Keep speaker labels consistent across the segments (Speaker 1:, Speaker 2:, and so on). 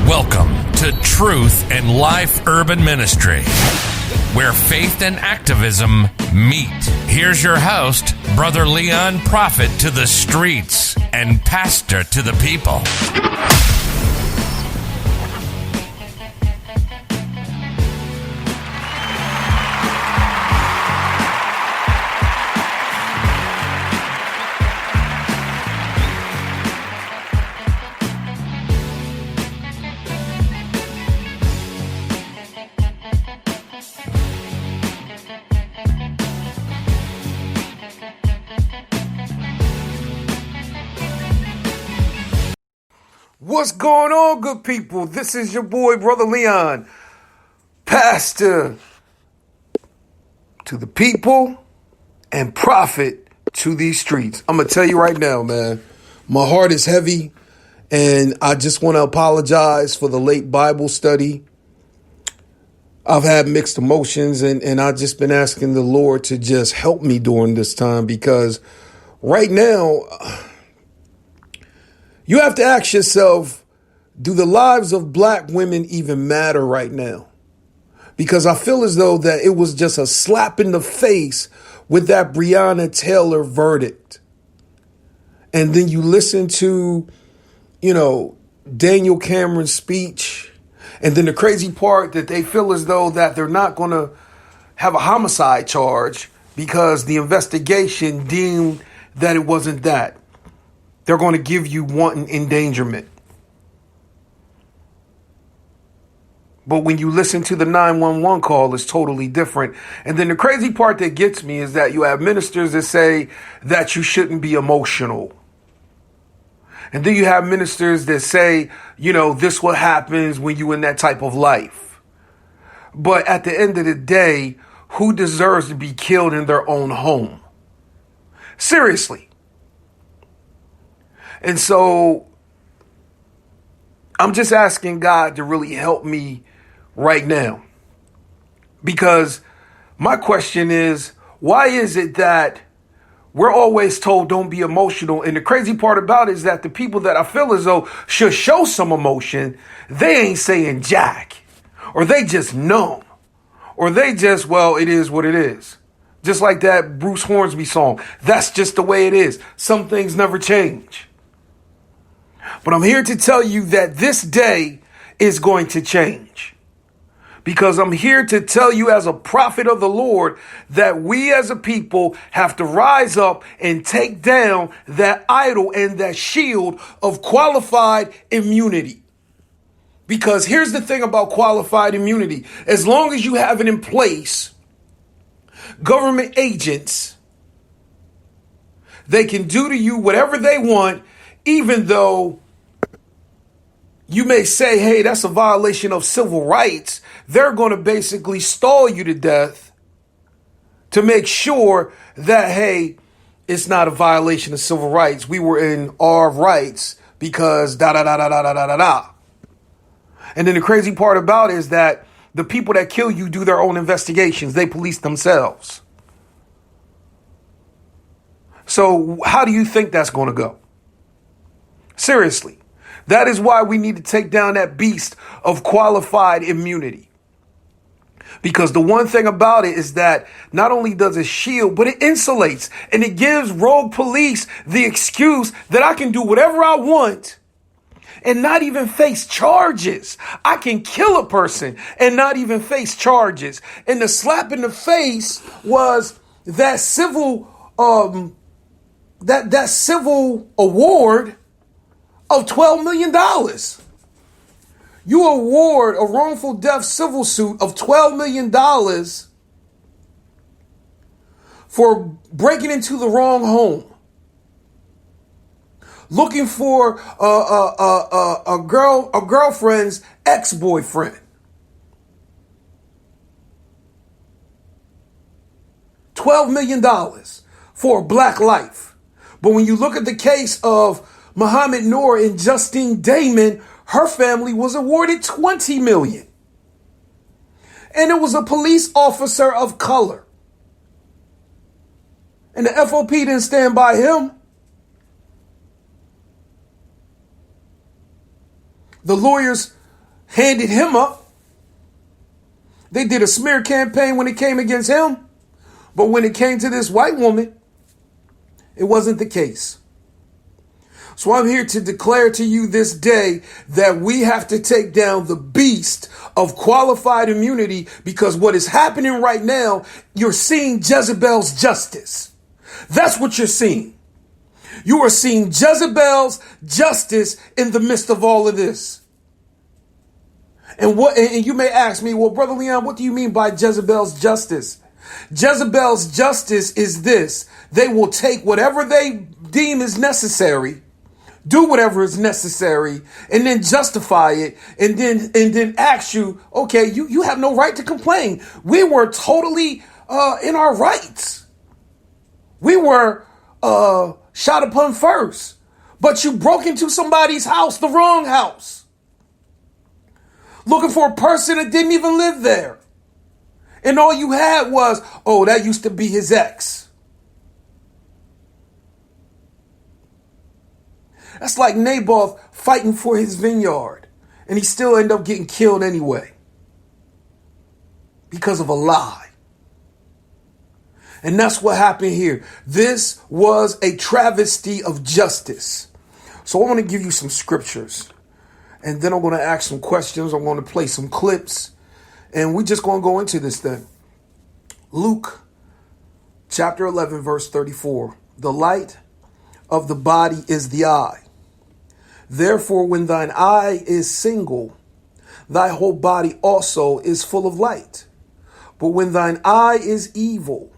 Speaker 1: Welcome to Truth and Life Urban Ministry, where faith and activism meet. Here's your host, Brother Leon, prophet to the streets and pastor to the people.
Speaker 2: What's going on, good people? This is your boy, Brother Leon, pastor to the people and prophet to these streets. I'm going to tell you right now, man, my heart is heavy, and I just want to apologize for the late Bible study. I've had mixed emotions, and I've just been asking the Lord to just help me during this time, because right now, you have to ask yourself, do the lives of black women even matter right now? Because I feel as though that it was just a slap in the face with that Breonna Taylor verdict. And then you listen to, Daniel Cameron's speech. And then the crazy part that they feel as though that they're not going to have a homicide charge because the investigation deemed that it wasn't that. They're going to give you wanton endangerment. But when you listen to the 911 call, it's totally different. And then the crazy part that gets me is that you have ministers that say that you shouldn't be emotional. And then you have ministers that say, this what happens when you in that type of life. But at the end of the day, who deserves to be killed in their own home? Seriously. And so I'm just asking God to really help me right now. Because my question is, why is it that we're always told don't be emotional? And the crazy part about it is that the people that I feel as though should show some emotion, they ain't saying jack. Or they just numb. Or they just, it is what it is. Just like that Bruce Hornsby song. That's just the way it is. Some things never change. But I'm here to tell you that this day is going to change. Because I'm here to tell you as a prophet of the Lord that we as a people have to rise up and take down that idol and that shield of qualified immunity. Because here's the thing about qualified immunity. As long as you have it in place, government agents, they can do to you whatever they want, even though you may say, hey, that's a violation of civil rights. They're going to basically stall you to death to make sure that, hey, it's not a violation of civil rights. We were in our rights because da-da-da-da-da-da-da-da. And then the crazy part about it is that the people that kill you do their own investigations. They police themselves. So how do you think that's going to go? Seriously, that is why we need to take down that beast of qualified immunity. Because the one thing about it is that not only does it shield, but it insulates, and it gives rogue police the excuse that I can do whatever I want and not even face charges. I can kill a person and not even face charges. And the slap in the face was that civil that civil award of $12 million. You award a wrongful death civil suit of $12 million for breaking into the wrong home, looking for a girlfriend's ex-boyfriend. $12 million for a black life. But when you look at the case of Muhammad Noor and Justine Damon, her family was awarded $20 million. And it was a police officer of color. And the FOP didn't stand by him. The lawyers handed him up. They did a smear campaign when it came against him. But when it came to this white woman, it wasn't the case. So I'm here to declare to you this day that we have to take down the beast of qualified immunity, because what is happening right now, you're seeing Jezebel's justice. That's what you're seeing. You are seeing Jezebel's justice in the midst of all of this. And you may ask me, well, Brother Leon, what do you mean by Jezebel's justice? Jezebel's justice is this: they will take whatever they deem is necessary, do whatever is necessary, and then justify it, and then ask you, okay, you have no right to complain. We were totally in our rights. We were shot upon first, but you broke into somebody's house, the wrong house, looking for a person that didn't even live there. And all you had was, oh, that used to be his ex. That's like Naboth fighting for his vineyard, and he still ended up getting killed anyway because of a lie. And that's what happened here. This was a travesty of justice. So I want to give you some scriptures, and then I'm going to ask some questions. I'm going to play some clips, and we're just going to go into this thing. Luke chapter 11, verse 34. The light of the body is the eye. Therefore, when thine eye is single, thy whole body also is full of light. But when thine eye is evil,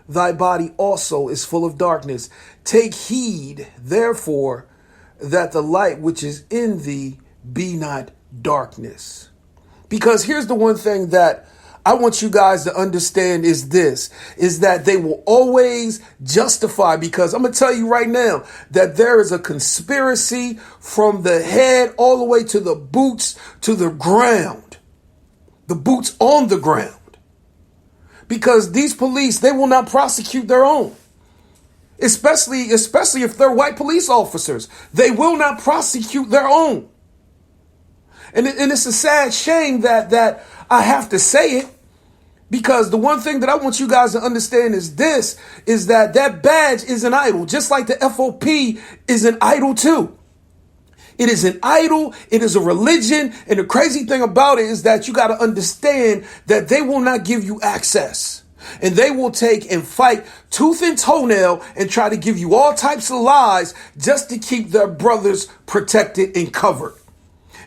Speaker 2: thy body also is full of darkness. Take heed, therefore, that the light which is in thee be not darkness. Because here's the one thing that I want you guys to understand is this, is that they will always justify, because I'm going to tell you right now that there is a conspiracy from the head all the way to the boots to the ground, the boots on the ground, because these police, they will not prosecute their own, especially if they're white police officers. They will not prosecute their own. And it's a sad shame that I have to say it, because the one thing that I want you guys to understand is this, is that badge is an idol, just like the FOP is an idol too. It is an idol. It is a religion. And the crazy thing about it is that you got to understand that they will not give you access. And they will take and fight tooth and toenail and try to give you all types of lies just to keep their brothers protected and covered.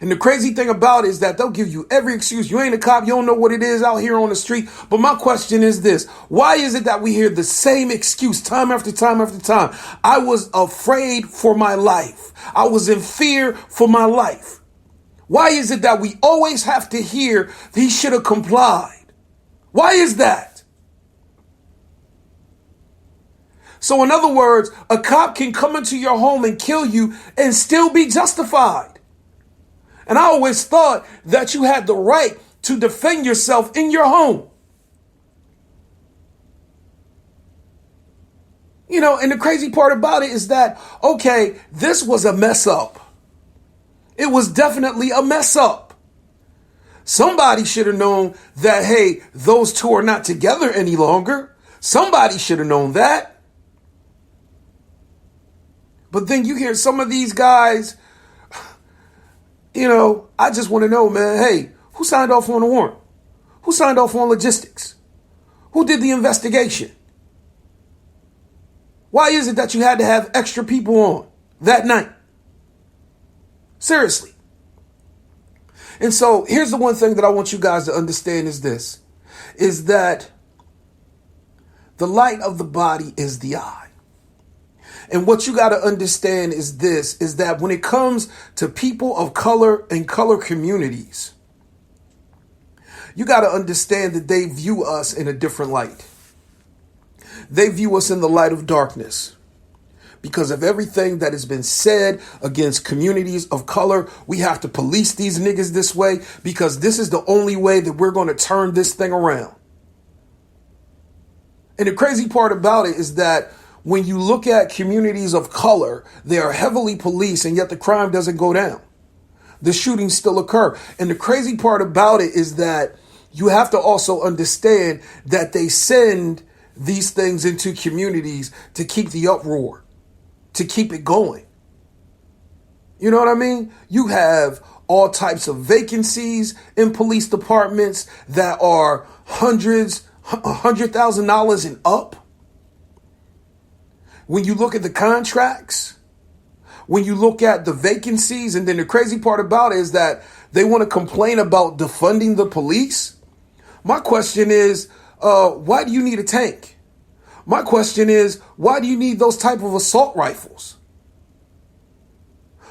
Speaker 2: And the crazy thing about it is that they'll give you every excuse. You ain't a cop. You don't know what it is out here on the street. But my question is this: why is it that we hear the same excuse time after time after time? I was afraid for my life. I was in fear for my life. Why is it that we always have to hear he should have complied? Why is that? So in other words, a cop can come into your home and kill you and still be justified. And I always thought that you had the right to defend yourself in your home. You know, and the crazy part about it is that, okay, this was a mess up. It was definitely a mess up. Somebody should have known that, hey, those two are not together any longer. Somebody should have known that. But then you hear some of these guys, you know, I just want to know, man, hey, who signed off on the warrant? Who signed off on logistics? Who did the investigation? Why is it that you had to have extra people on that night? Seriously. And so here's the one thing that I want you guys to understand is this, is that the light of the body is the eye. And what you got to understand is this, is that when it comes to people of color and color communities, you got to understand that they view us in a different light. They view us in the light of darkness because of everything that has been said against communities of color. We have to police these niggas this way because this is the only way that we're going to turn this thing around. And the crazy part about it is that when you look at communities of color, they are heavily policed, and yet the crime doesn't go down. the shootings still occur. And the crazy part about it is that you have to also understand that they send these things into communities to keep the uproar, to keep it going. You know what I mean? You have all types of vacancies in police departments that are $100,000 and up. When you look at the contracts, when you look at the vacancies, and then the crazy part about it is that they want to complain about defunding the police. My question is, why do you need a tank? My question is, why do you need those type of assault rifles?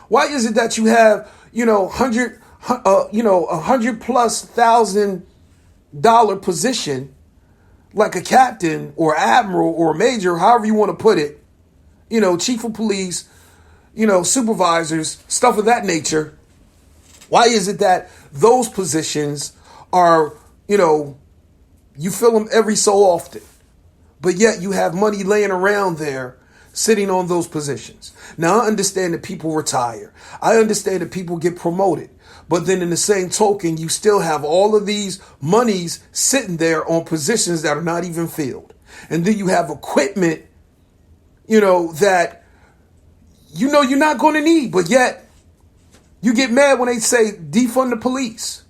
Speaker 2: Why is it that you have, $100,000+ position like a captain or admiral or major, however you want to put it, chief of police, supervisors, stuff of that nature? Why is it that those positions are, you fill them every so often, but yet you have money laying around there sitting on those positions? Now, I understand that people retire. I understand that people get promoted. But then in the same token, you still have all of these monies sitting there on positions that are not even filled. And then you have equipment, that you're not going to need, but yet you get mad when they say defund the police.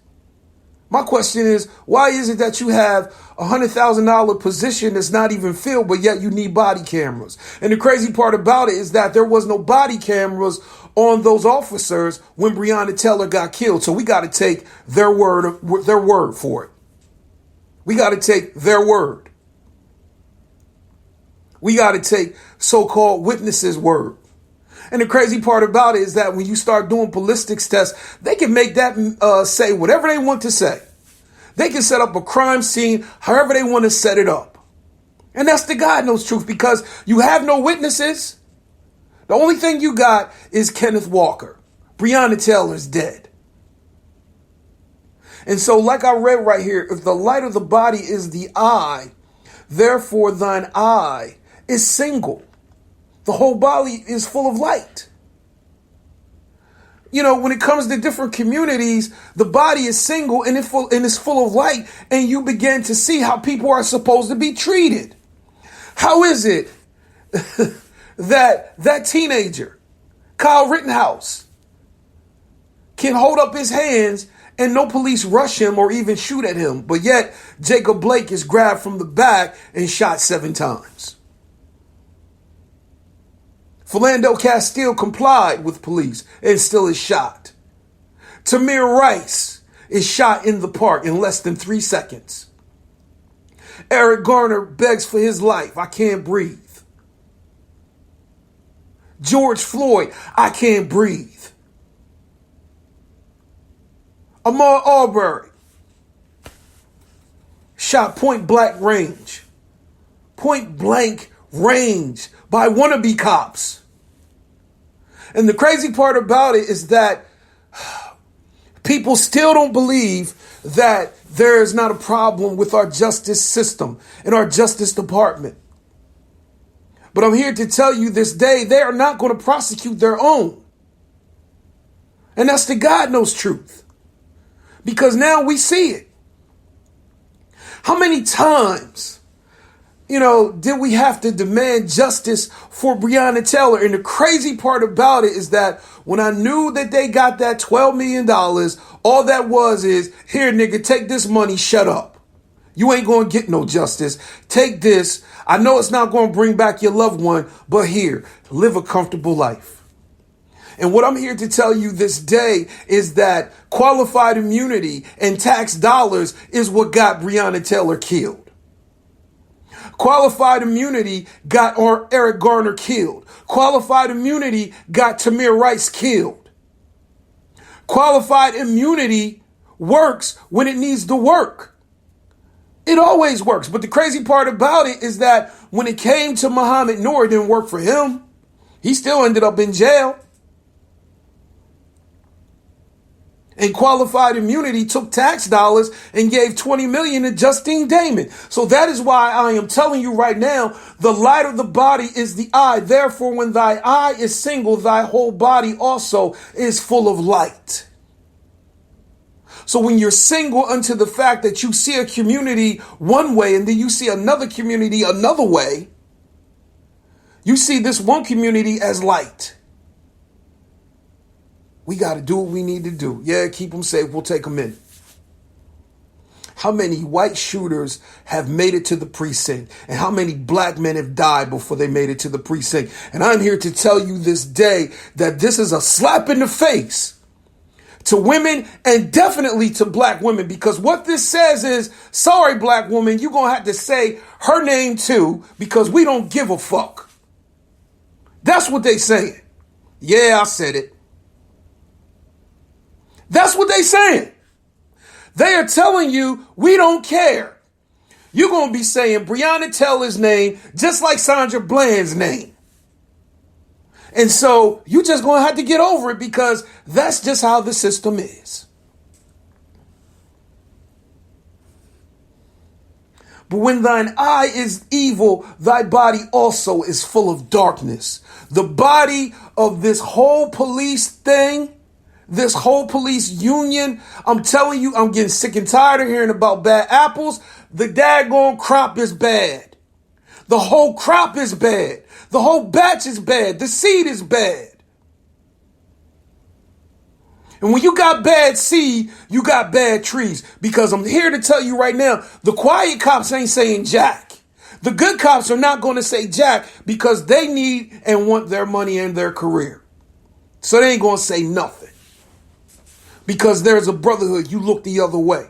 Speaker 2: My question is, why is it that you have a $100,000 position that's not even filled, but yet you need body cameras? And the crazy part about it is that there was no body cameras on those officers when Breonna Taylor got killed. So we got to take their word for it. We got to take their word. We got to take so-called witnesses' word. And the crazy part about it is that when you start doing ballistics tests, they can make that say whatever they want to say. They can set up a crime scene however they want to set it up. And that's the God knows truth, because you have no witnesses. The only thing you got is Kenneth Walker. Breonna Taylor's dead. And so, like I read right here, if the light of the body is the eye, therefore thine eye is single. The whole body is full of light. When it comes to different communities, the body is single and it's full of light, and you begin to see how people are supposed to be treated. How is it that teenager, Kyle Rittenhouse, can hold up his hands and no police rush him or even shoot at him, but yet Jacob Blake is grabbed from the back and shot 7 times? Philando Castile complied with police and still is shot. Tamir Rice is shot in the park in less than 3 seconds. Eric Garner begs for his life. I can't breathe. George Floyd, I can't breathe. Ahmaud Arbery, shot point blank range by wannabe cops. And the crazy part about it is that people still don't believe that there is not a problem with our justice system and our justice department. But I'm here to tell you this day, they are not going to prosecute their own. And that's the God knows truth. Because now we see it. How many times, did we have to demand justice for Breonna Taylor? And the crazy part about it is that when I knew that they got that $12 million, all that was is, here, nigga, take this money, shut up. You ain't going to get no justice. Take this. I know it's not going to bring back your loved one, but here, live a comfortable life. And what I'm here to tell you this day is that qualified immunity and tax dollars is what got Breonna Taylor killed. Qualified immunity got Eric Garner killed. Qualified immunity got Tamir Rice killed. Qualified immunity works when it needs to work. It always works. But the crazy part about it is that when it came to Muhammad Noor, it didn't work for him. He still ended up in jail. And qualified immunity took tax dollars and gave $20 million to Justine Damon. So that is why I am telling you right now, the light of the body is the eye. Therefore, when thy eye is single, thy whole body also is full of light. So when you're single unto the fact that you see a community one way and then you see another community another way, you see this one community as light. We got to do what we need to do. Yeah, keep them safe. We'll take them in. How many white shooters have made it to the precinct? And how many black men have died before they made it to the precinct? And I'm here to tell you this day that this is a slap in the face to women and definitely to black women. Because what this says is, sorry, black woman, you're going to have to say her name too, because we don't give a fuck. That's what they saying. Yeah, I said it. That's what they saying. They are telling you we don't care. You're going to be saying Breonna Taylor's name just like Sandra Bland's name. And so you just going to have to get over it because that's just how the system is. But when thine eye is evil, thy body also is full of darkness. The body of this whole police thing, this whole police union, I'm telling you, I'm getting sick and tired of hearing about bad apples. The daggone crop is bad. The whole crop is bad. The whole batch is bad. The seed is bad. And when you got bad seed, you got bad trees. Because I'm here to tell you right now, the quiet cops ain't saying jack. The good cops are not going to say jack because they need and want their money and their career. So they ain't going to say nothing. Because there's a brotherhood, you look the other way.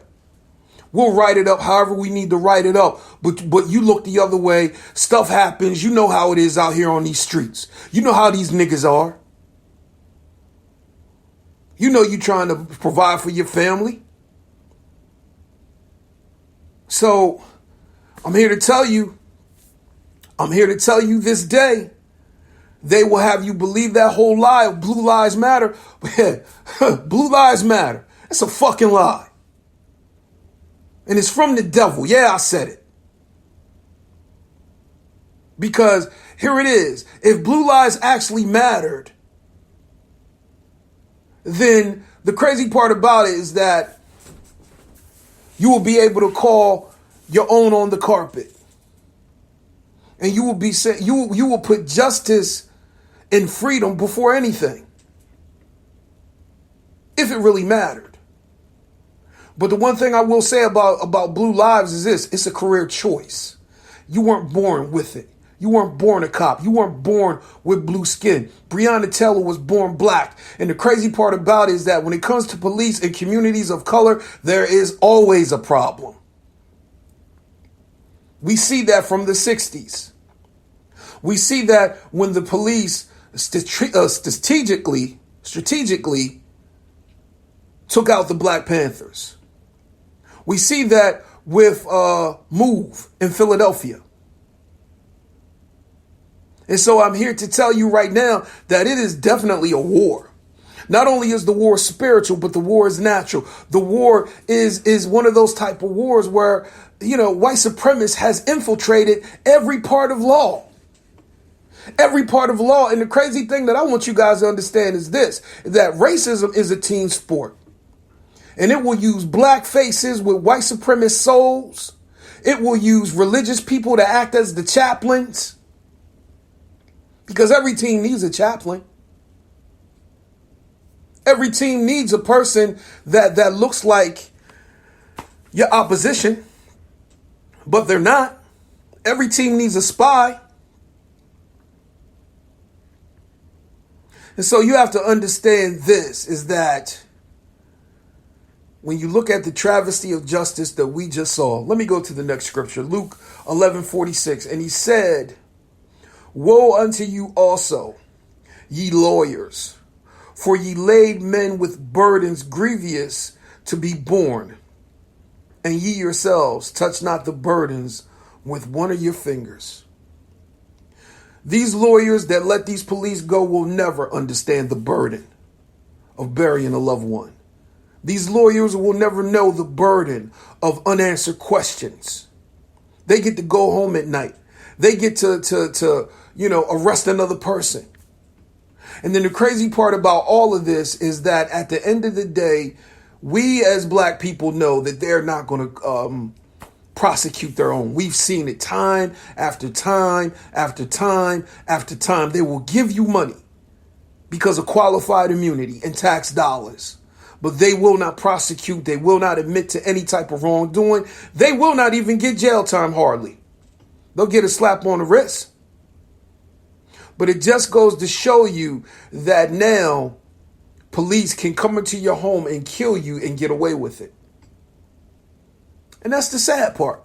Speaker 2: We'll write it up however we need to write it up. But you look the other way, stuff happens. You know how it is out here on these streets. You know how these niggas are. You know you trying to provide for your family. So I'm here to tell you this day, they will have you believe that whole lie of blue lives matter. Blue lives matter. It's a fucking lie. And it's from the devil. Yeah, I said it. Because here it is. If blue lives actually mattered, then the crazy part about it is that you will be able to call your own on the carpet. And you will be you will put justice and freedom before anything. If it really mattered. But the one thing I will say about blue lives is this. It's a career choice. You weren't born with it. You weren't born a cop. You weren't born with blue skin. Breonna Taylor was born black. And the crazy part about it is that when it comes to police and communities of color, there is always a problem. We see that from the 60s. We see that when the police strategically took out the Black Panthers. We see that with MOVE in Philadelphia. And so I'm here to tell you right now that it is definitely a war. Not only is the war spiritual, but the war is natural. The war is one of those type of wars where, white supremacists has infiltrated every part of law. Every part of law. And the crazy thing that I want you guys to understand is this, that racism is a team sport. And it will use black faces with white supremacist souls. It will use religious people to act as the chaplains. Because every team needs a chaplain. Every team needs a person that looks like your opposition, but they're not. Every team needs a spy. And so you have to understand this, is that when you look at the travesty of justice that we just saw, let me go to the next scripture, Luke 11:46. And he said, woe unto you also, ye lawyers, for ye laid men with burdens grievous to be borne, and ye yourselves touch not the burdens with one of your fingers. These lawyers that let these police go will never understand the burden of burying a loved one. These lawyers will never know the burden of unanswered questions. They get to go home at night. They get to arrest another person. And then the crazy part about all of this is that at the end of the day, we as black people know that they're not going to prosecute their own. We've seen it time after time after time after time. They will give you money because of qualified immunity and tax dollars, but they will not prosecute. They will not admit to any type of wrongdoing. They will not even get jail time hardly. They'll get a slap on the wrist. But it just goes to show you that now police can come into your home and kill you and get away with it. And that's the sad part.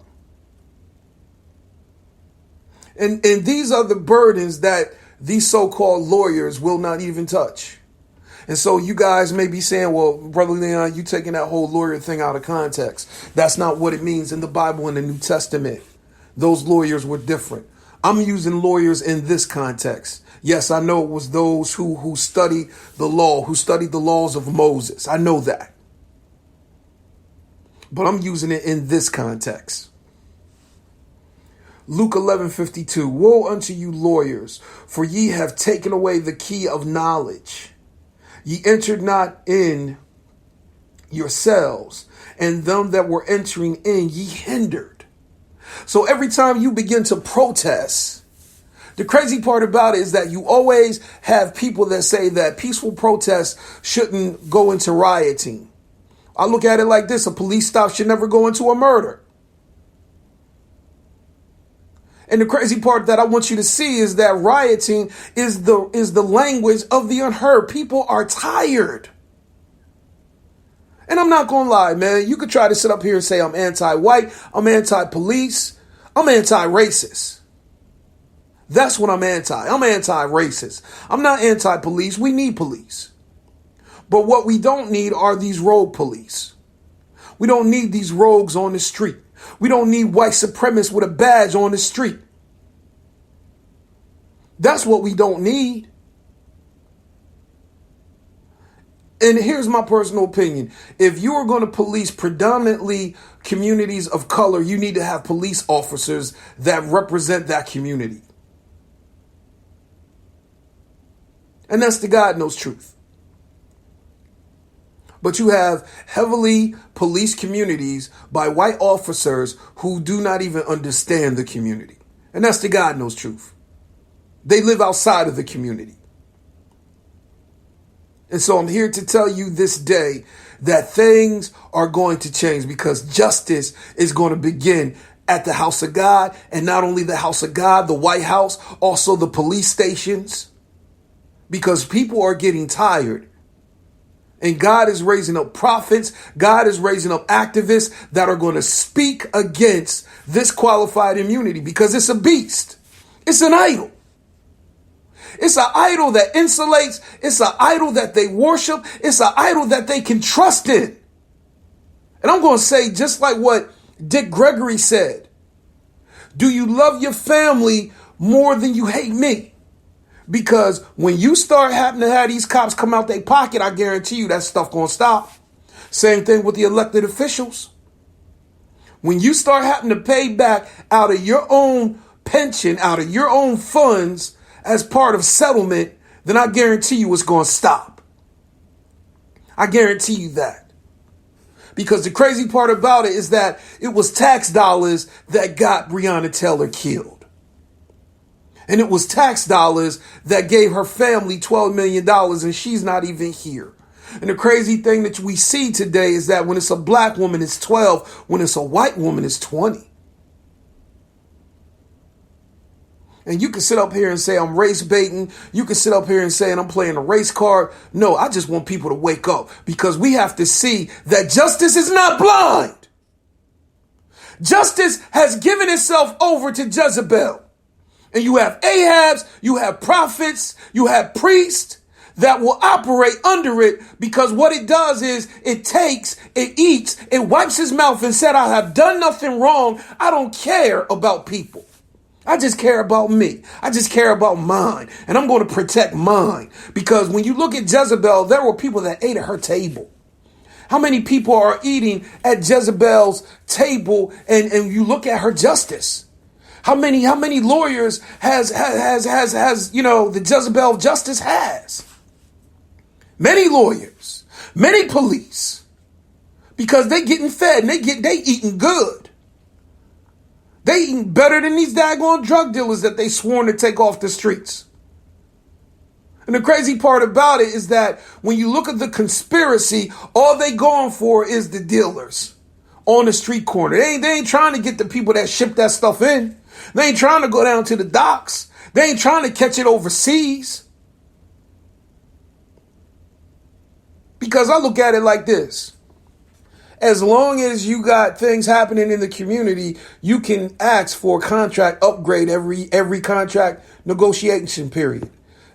Speaker 2: And these are the burdens that these so-called lawyers will not even touch. And so you guys may be saying, well, Brother Leon, you taking that whole lawyer thing out of context. That's not what it means in the Bible and the New Testament. Those lawyers were different. I'm using lawyers in this context. Yes, I know it was those who studied the law, who studied the laws of Moses. I know that. But I'm using it in this context. Luke 11:52. Woe unto you lawyers, for ye have taken away the key of knowledge. Ye entered not in yourselves, and them that were entering in ye hindered. So every time you begin to protest, the crazy part about it is that you always have people that say that peaceful protests shouldn't go into rioting. I look at it like this: a police stop should never go into a murder. And the crazy part that I want you to see is that rioting is the language of the unheard. People are tired. And I'm not going to lie, man. You could try to sit up here and say I'm anti-white, I'm anti-police, I'm anti-racist. That's what I'm anti. I'm anti-racist. I'm not anti-police. We need police. But what we don't need are these rogue police. We don't need these rogues on the street. We don't need white supremacists with a badge on the street. That's what we don't need. And here's my personal opinion. If you are going to police predominantly communities of color, you need to have police officers that represent that community. And that's the God knows truth. But you have heavily policed communities by white officers who do not even understand the community. And that's the God knows truth. They live outside of the community. And so I'm here to tell you this day that things are going to change, because justice is going to begin at the house of God. And not only the house of God, the White House, also the police stations, because people are getting tired. And God is raising up prophets. God is raising up activists that are going to speak against this qualified immunity, because it's a beast. It's an idol. It's an idol that insulates. It's an idol that they worship. It's an idol that they can trust in. And I'm going to say, just like what Dick Gregory said, do you love your family more than you hate me? Because when you start having to have these cops come out their pocket, I guarantee you that stuff going to stop. Same thing with the elected officials. When you start having to pay back out of your own pension, out of your own funds as part of settlement, then I guarantee you it's going to stop. I guarantee you that. Because the crazy part about it is that it was tax dollars that got Breonna Taylor killed. And it was tax dollars that gave her family $12 million, and she's not even here. And the crazy thing that we see today is that when it's a black woman, it's 12. When it's a white woman, it's 20. And you can sit up here and say I'm race baiting. You can sit up here and say I'm playing a race card. No, I just want people to wake up, because we have to see that justice is not blind. Justice has given itself over to Jezebel. And you have Ahabs, you have prophets, you have priests that will operate under it, because what it does is it takes, it eats, it wipes his mouth and said, I have done nothing wrong. I don't care about people. I just care about me. I just care about mine. And I'm going to protect mine. Because when you look at Jezebel, there were people that ate at her table. How many people are eating at Jezebel's table, and you look at her justice? How many lawyers has the Jezebel justice has? Many lawyers, many police. because they getting fed and they eating good. They eating better than these daggone drug dealers that they sworn to take off the streets. And the crazy part about it is that when you look at the conspiracy, all they going for is the dealers on the street corner. They ain't trying to get the people that ship that stuff in. They ain't trying to go down to the docks. They ain't trying to catch it overseas. Because I look at it like this. As long as you got things happening in the community, you can ask for a contract upgrade every contract negotiation period.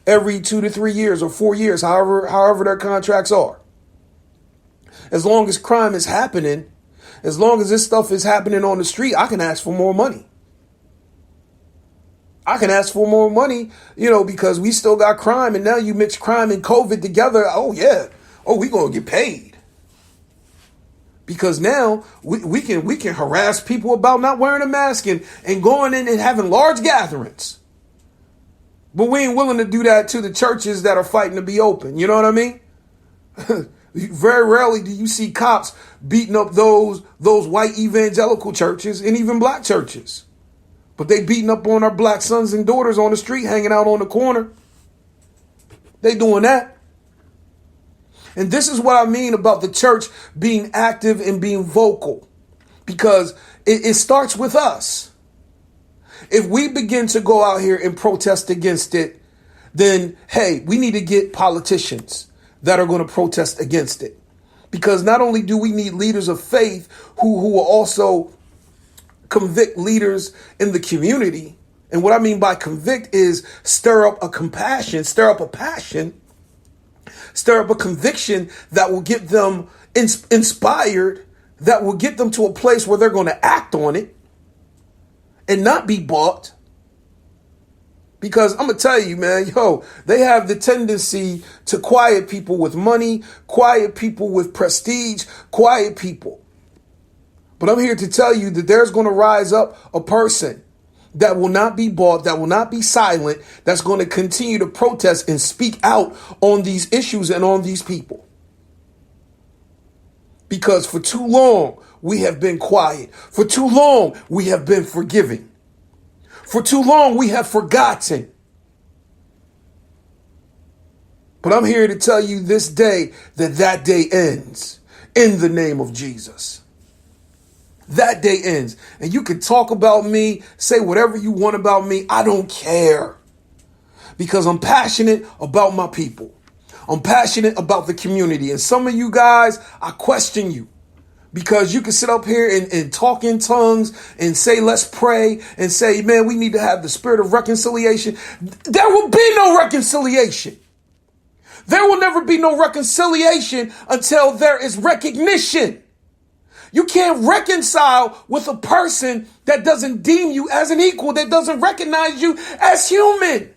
Speaker 2: Every 2 to 3 years or 4 years, however their contracts are. As long as crime is happening, as long as this stuff is happening on the street, I can ask for more money. I can ask for more money, because we still got crime, and now you mix crime and COVID together. Oh yeah. Oh, we gonna get paid. Because now we can harass people about not wearing a mask and going in and having large gatherings. But we ain't willing to do that to the churches that are fighting to be open. You know what I mean? Very rarely do you see cops beating up those white evangelical churches and even black churches. But they beating up on our black sons and daughters on the street, hanging out on the corner. They doing that. And this is what I mean about the church being active and being vocal. Because it starts with us. If we begin to go out here and protest against it, then, hey, we need to get politicians that are going to protest against it. Because not only do we need leaders of faith who will also convict leaders in the community. And what I mean by convict is stir up a compassion, stir up a passion, stir up a conviction that will get them inspired, that will get them to a place where they're going to act on it. And not be bought. Because I'm going to tell you, man, they have the tendency to quiet people with money, quiet people with prestige, quiet people. But I'm here to tell you that there's going to rise up a person that will not be bought, that will not be silent, that's going to continue to protest and speak out on these issues and on these people. Because for too long, we have been quiet. For too long, we have been forgiving. For too long, we have forgotten. But I'm here to tell you this day that day ends in the name of Jesus. That day ends. And you can talk about me, say whatever you want about me. I don't care. Because I'm passionate about my people. I'm passionate about the community. And some of you guys, I question you. Because you can sit up here and talk in tongues and say, let's pray, and say, man, we need to have the spirit of reconciliation. There will be no reconciliation. There will never be no reconciliation until there is recognition. You can't reconcile with a person that doesn't deem you as an equal, that doesn't recognize you as human.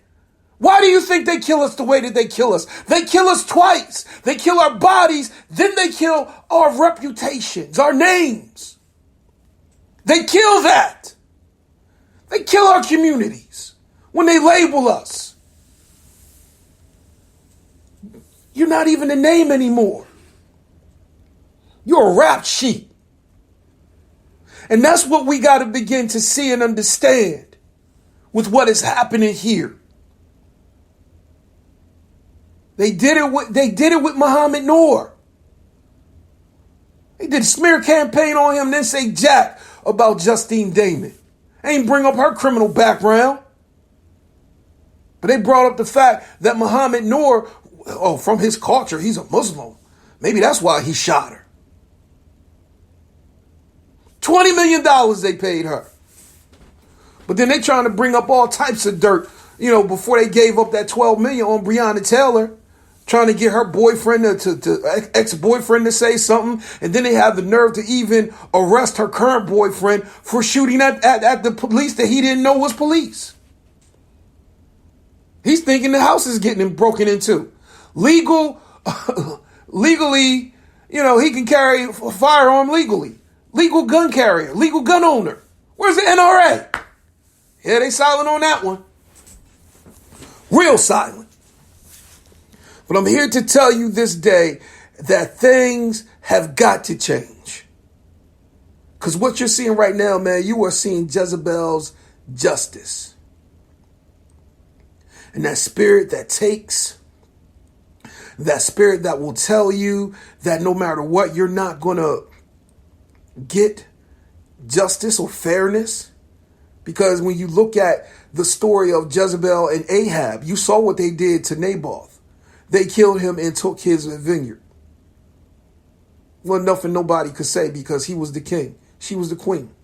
Speaker 2: Why do you think they kill us the way that they kill us? They kill us twice. They kill our bodies, then they kill our reputations, our names. They kill that. They kill our communities when they label us. You're not even a name anymore. You're a rap sheet. And that's what we got to begin to see and understand with what is happening here. They did it with Muhammad Noor. They did a smear campaign on him, then say jack about Justine Damon. They ain't bring up her criminal background. But they brought up the fact that Muhammad Noor, from his culture, he's a Muslim. Maybe that's why he shot her. $20 million they paid her. But then they trying to bring up all types of dirt, before they gave up that $12 million on Breonna Taylor. Trying to get her boyfriend ex-boyfriend to say something. And then they have the nerve to even arrest her current boyfriend for shooting at the police that he didn't know was police. He's thinking the house is getting broken into. Legally, he can carry a firearm legally. Legal gun carrier, legal gun owner. Where's the NRA? Yeah, they silent on that one. Real silent. But I'm here to tell you this day that things have got to change. Because what you're seeing right now, man, you are seeing Jezebel's justice. And that spirit that takes, that spirit that will tell you that no matter what, you're not going to get justice or fairness. Because when you look at the story of Jezebel and Ahab, you saw what they did to Naboth. They killed him and took his vineyard. Well, nothing nobody could say because he was the king. She was the queen.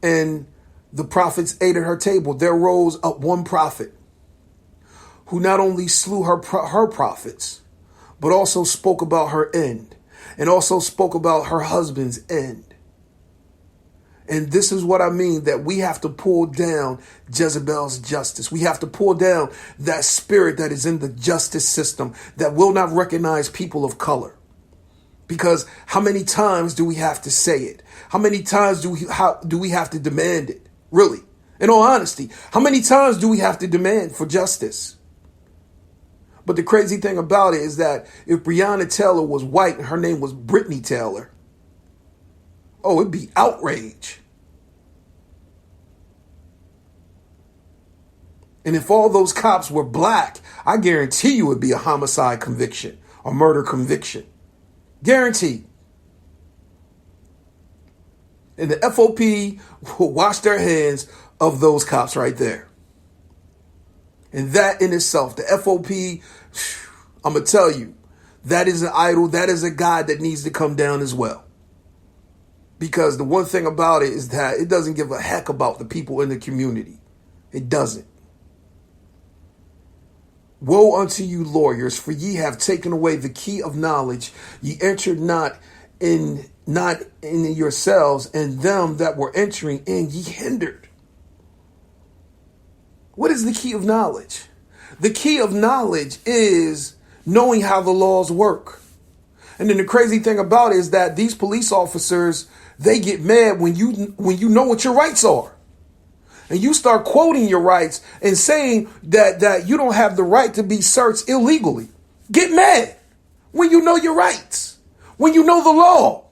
Speaker 2: And the prophets ate at her table. There rose up one prophet who not only slew her prophets, but also spoke about her end and also spoke about her husband's end. And this is what I mean, that we have to pull down Jezebel's justice. We have to pull down that spirit that is in the justice system that will not recognize people of color. Because how many times do we have to say it? How many times do we have to demand it? Really, in all honesty, how many times do we have to demand for justice? But the crazy thing about it is that if Breonna Taylor was white and her name was Brittany Taylor, oh, it'd be outrage. And if all those cops were black, I guarantee you it'd be a homicide conviction, a murder conviction. Guaranteed. And the FOP will wash their hands of those cops right there. And that in itself, the FOP, I'm going to tell you, that is an idol. That is a God that needs to come down as well. Because the one thing about it is that it doesn't give a heck about the people in the community. It doesn't. Woe unto you, lawyers, for ye have taken away the key of knowledge. Ye entered not in yourselves, and them that were entering in ye hindered. What is the key of knowledge? The key of knowledge is knowing how the laws work. And then the crazy thing about it is that these police officers, they get mad when you know what your rights are. And you start quoting your rights and saying that you don't have the right to be searched illegally. Get mad when you know your rights, when you know the law.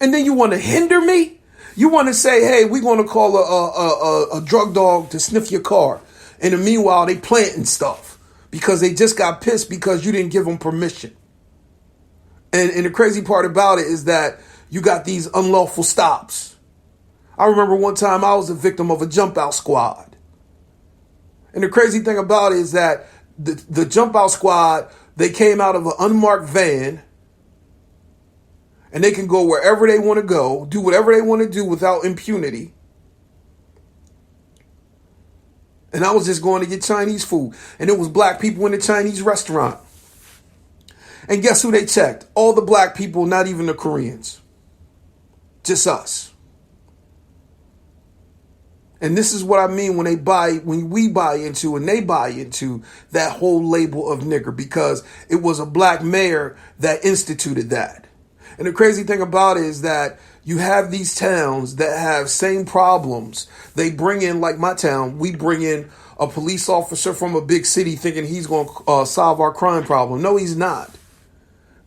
Speaker 2: And then you want to hinder me? You want to say, hey, we're going to call a drug dog to sniff your car. And in the meanwhile, they planting stuff because they just got pissed because you didn't give them permission. And the crazy part about it is that you got these unlawful stops. I remember one time I was a victim of a jump out squad. And the crazy thing about it is that the jump out squad, they came out of an unmarked van and they can go wherever they want to go, do whatever they want to do without impunity. And I was just going to get Chinese food. And it was black people in the Chinese restaurant. And guess who they checked? All the black people, not even the Koreans. Just us. And this is what I mean when we buy into and they buy into that whole label of nigger, because it was a black mayor that instituted that. And the crazy thing about it is that you have these towns that have same problems. They bring in, like my town, we bring in a police officer from a big city thinking he's going to solve our crime problem. No, he's not.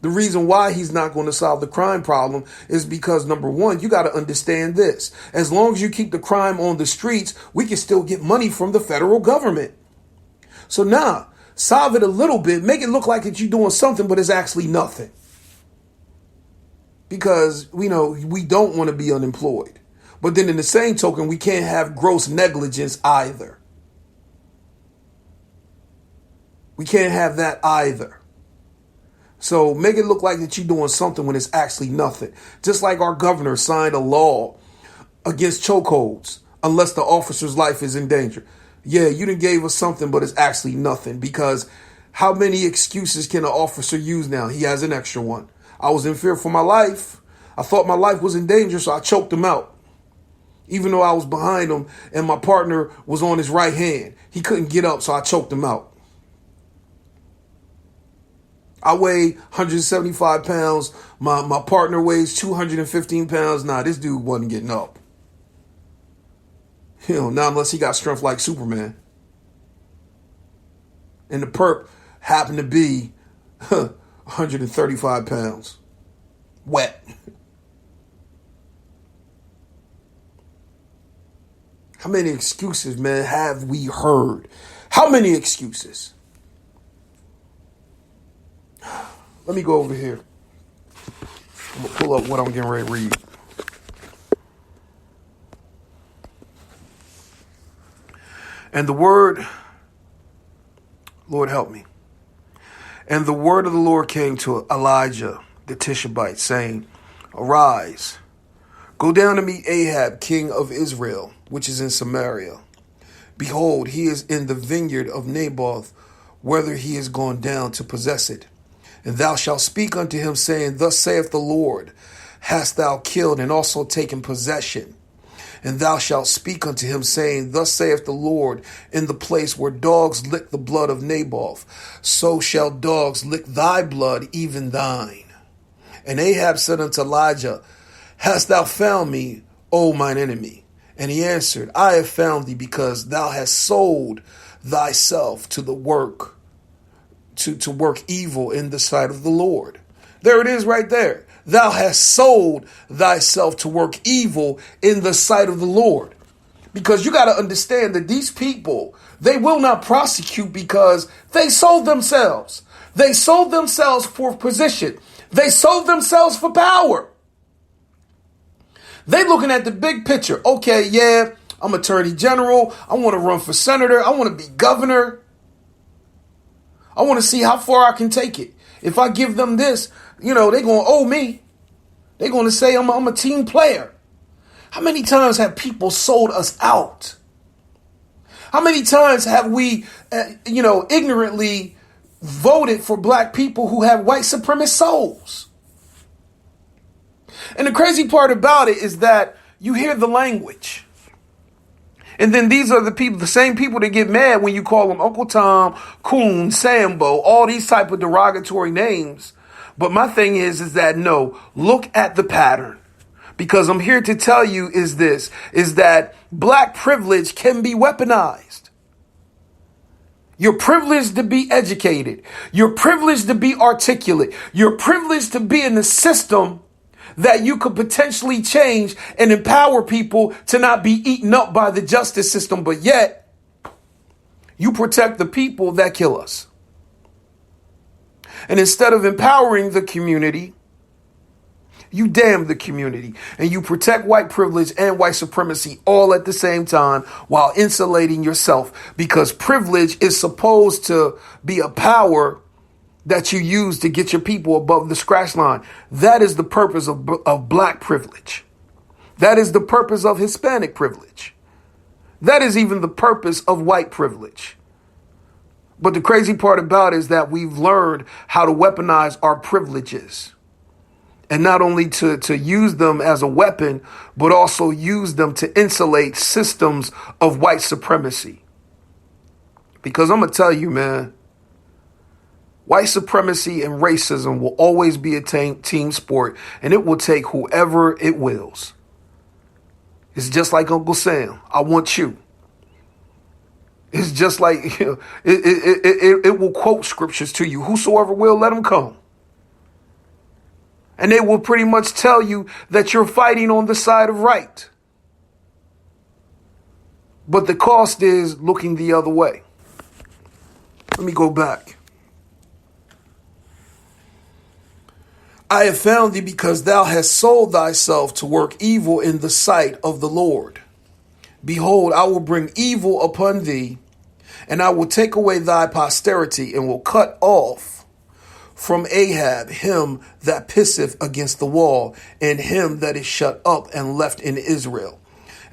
Speaker 2: The reason why he's not going to solve the crime problem is because, number one, you got to understand this. As long as you keep the crime on the streets, we can still get money from the federal government. So now, solve it a little bit. Make it look like that you're doing something, but it's actually nothing. Because, we don't want to be unemployed. But then in the same token, we can't have gross negligence either. We can't have that either. So make it look like that you're doing something when it's actually nothing. Just like our governor signed a law against chokeholds unless the officer's life is in danger. Yeah, you done gave us something, but it's actually nothing. Because how many excuses can an officer use now? He has an extra one. I was in fear for my life. I thought my life was in danger, so I choked him out. Even though I was behind him and my partner was on his right hand. He couldn't get up, so I choked him out. I weigh 175 pounds. My partner weighs 215 pounds. Nah, this dude wasn't getting up. Not unless he got strength like Superman. And the perp happened to be 135 pounds. Wet. How many excuses, man, have we heard? How many excuses? Let me go over here. I'm going to pull up what I'm getting ready to read. And the word, Lord help me. And the word of the Lord came to Elijah the Tishbite, saying, Arise, go down to meet Ahab, king of Israel, which is in Samaria. Behold, he is in the vineyard of Naboth, whither he is gone down to possess it. And thou shalt speak unto him, saying, Thus saith the Lord, hast thou killed and also taken possession? And thou shalt speak unto him, saying, Thus saith the Lord, in the place where dogs lick the blood of Naboth, so shall dogs lick thy blood, even thine. And Ahab said unto Elijah, Hast thou found me, O mine enemy? And he answered, I have found thee, because thou hast sold thyself to the work, to work evil in the sight of the Lord. There it is right there. Thou hast sold thyself to work evil in the sight of the Lord. Because you got to understand that these people, they will not prosecute because they sold themselves. They sold themselves for position. They sold themselves for power. They looking at the big picture. Okay, yeah, I'm attorney general. I want to run for senator. I want to be governor. I want to see how far I can take it. If I give them this, they're going to owe me. They're going to say I'm a team player. How many times have people sold us out? How many times have we, ignorantly voted for black people who have white supremacist souls? And the crazy part about it is that you hear the language. And then these are the same people that get mad when you call them Uncle Tom, Coon, Sambo, all these type of derogatory names. But my thing is that no, look at the pattern. Because I'm here to tell you is that black privilege can be weaponized. You're privileged to be educated. You're privileged to be articulate. You're privileged to be in the system that you could potentially change and empower people to not be eaten up by the justice system. But yet, you protect the people that kill us. And instead of empowering the community, you damn the community. And you protect white privilege and white supremacy all at the same time while insulating yourself. Because privilege is supposed to be a power that you use to get your people above the scratch line. That is the purpose of black privilege. That is the purpose of Hispanic privilege. That is even the purpose of white privilege. But the crazy part about it is that we've learned how to weaponize our privileges. And not only to use them as a weapon, but also use them to insulate systems of white supremacy. Because I'm going to tell you, man, white supremacy and racism will always be a team sport, and it will take whoever it wills. It's just like Uncle Sam. I want you. It's just like, it will quote scriptures to you. Whosoever will, let him come. And they will pretty much tell you that you're fighting on the side of right. But the cost is looking the other way. Let me go back. I have found thee because thou hast sold thyself to work evil in the sight of the Lord. Behold, I will bring evil upon thee, and I will take away thy posterity, and will cut off from Ahab him that pisseth against the wall, and him that is shut up and left in Israel.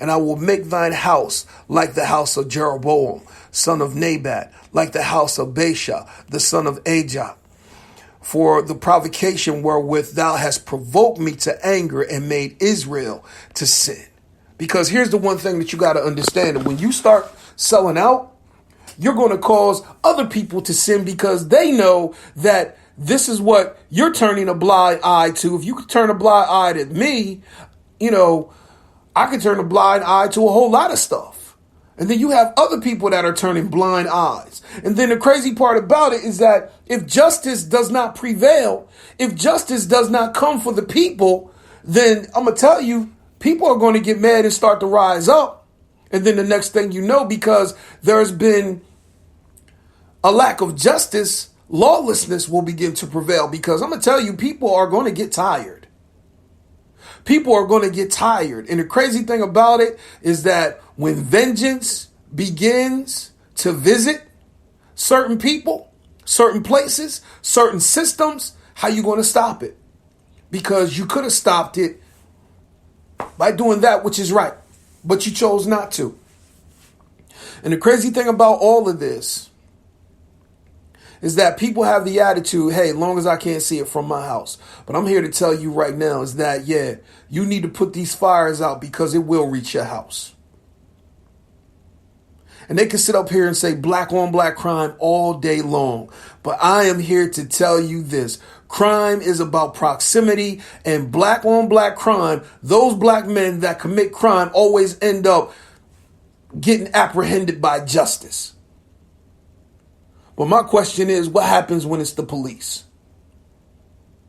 Speaker 2: And I will make thine house like the house of Jeroboam, son of Nebat, like the house of Baasha, the son of Ajah, for the provocation wherewith thou hast provoked me to anger and made Israel to sin. Because here's the one thing that you got to understand. That when you start selling out, you're going to cause other people to sin because they know that this is what you're turning a blind eye to. If you could turn a blind eye to me, I could turn a blind eye to a whole lot of stuff. And then you have other people that are turning blind eyes. And then the crazy part about it is that if justice does not prevail, if justice does not come for the people, then I'm going to tell you, people are going to get mad and start to rise up. And then the next thing you know, because there's been a lack of justice, lawlessness will begin to prevail. Because I'm going to tell you, people are going to get tired. People are going to get tired. And the crazy thing about it is that when vengeance begins to visit certain people, certain places, certain systems, how you going to stop it? Because you could have stopped it by doing that which is right, but you chose not to. And the crazy thing about all of this is that people have the attitude, hey, long as I can't see it from my house. But I'm here to tell you right now is that, yeah, you need to put these fires out because it will reach your house. And they can sit up here and say black on black crime all day long. But I am here to tell you this. Crime is about proximity, and black on black crime, those black men that commit crime always end up getting apprehended by justice. But my question is, what happens when it's the police?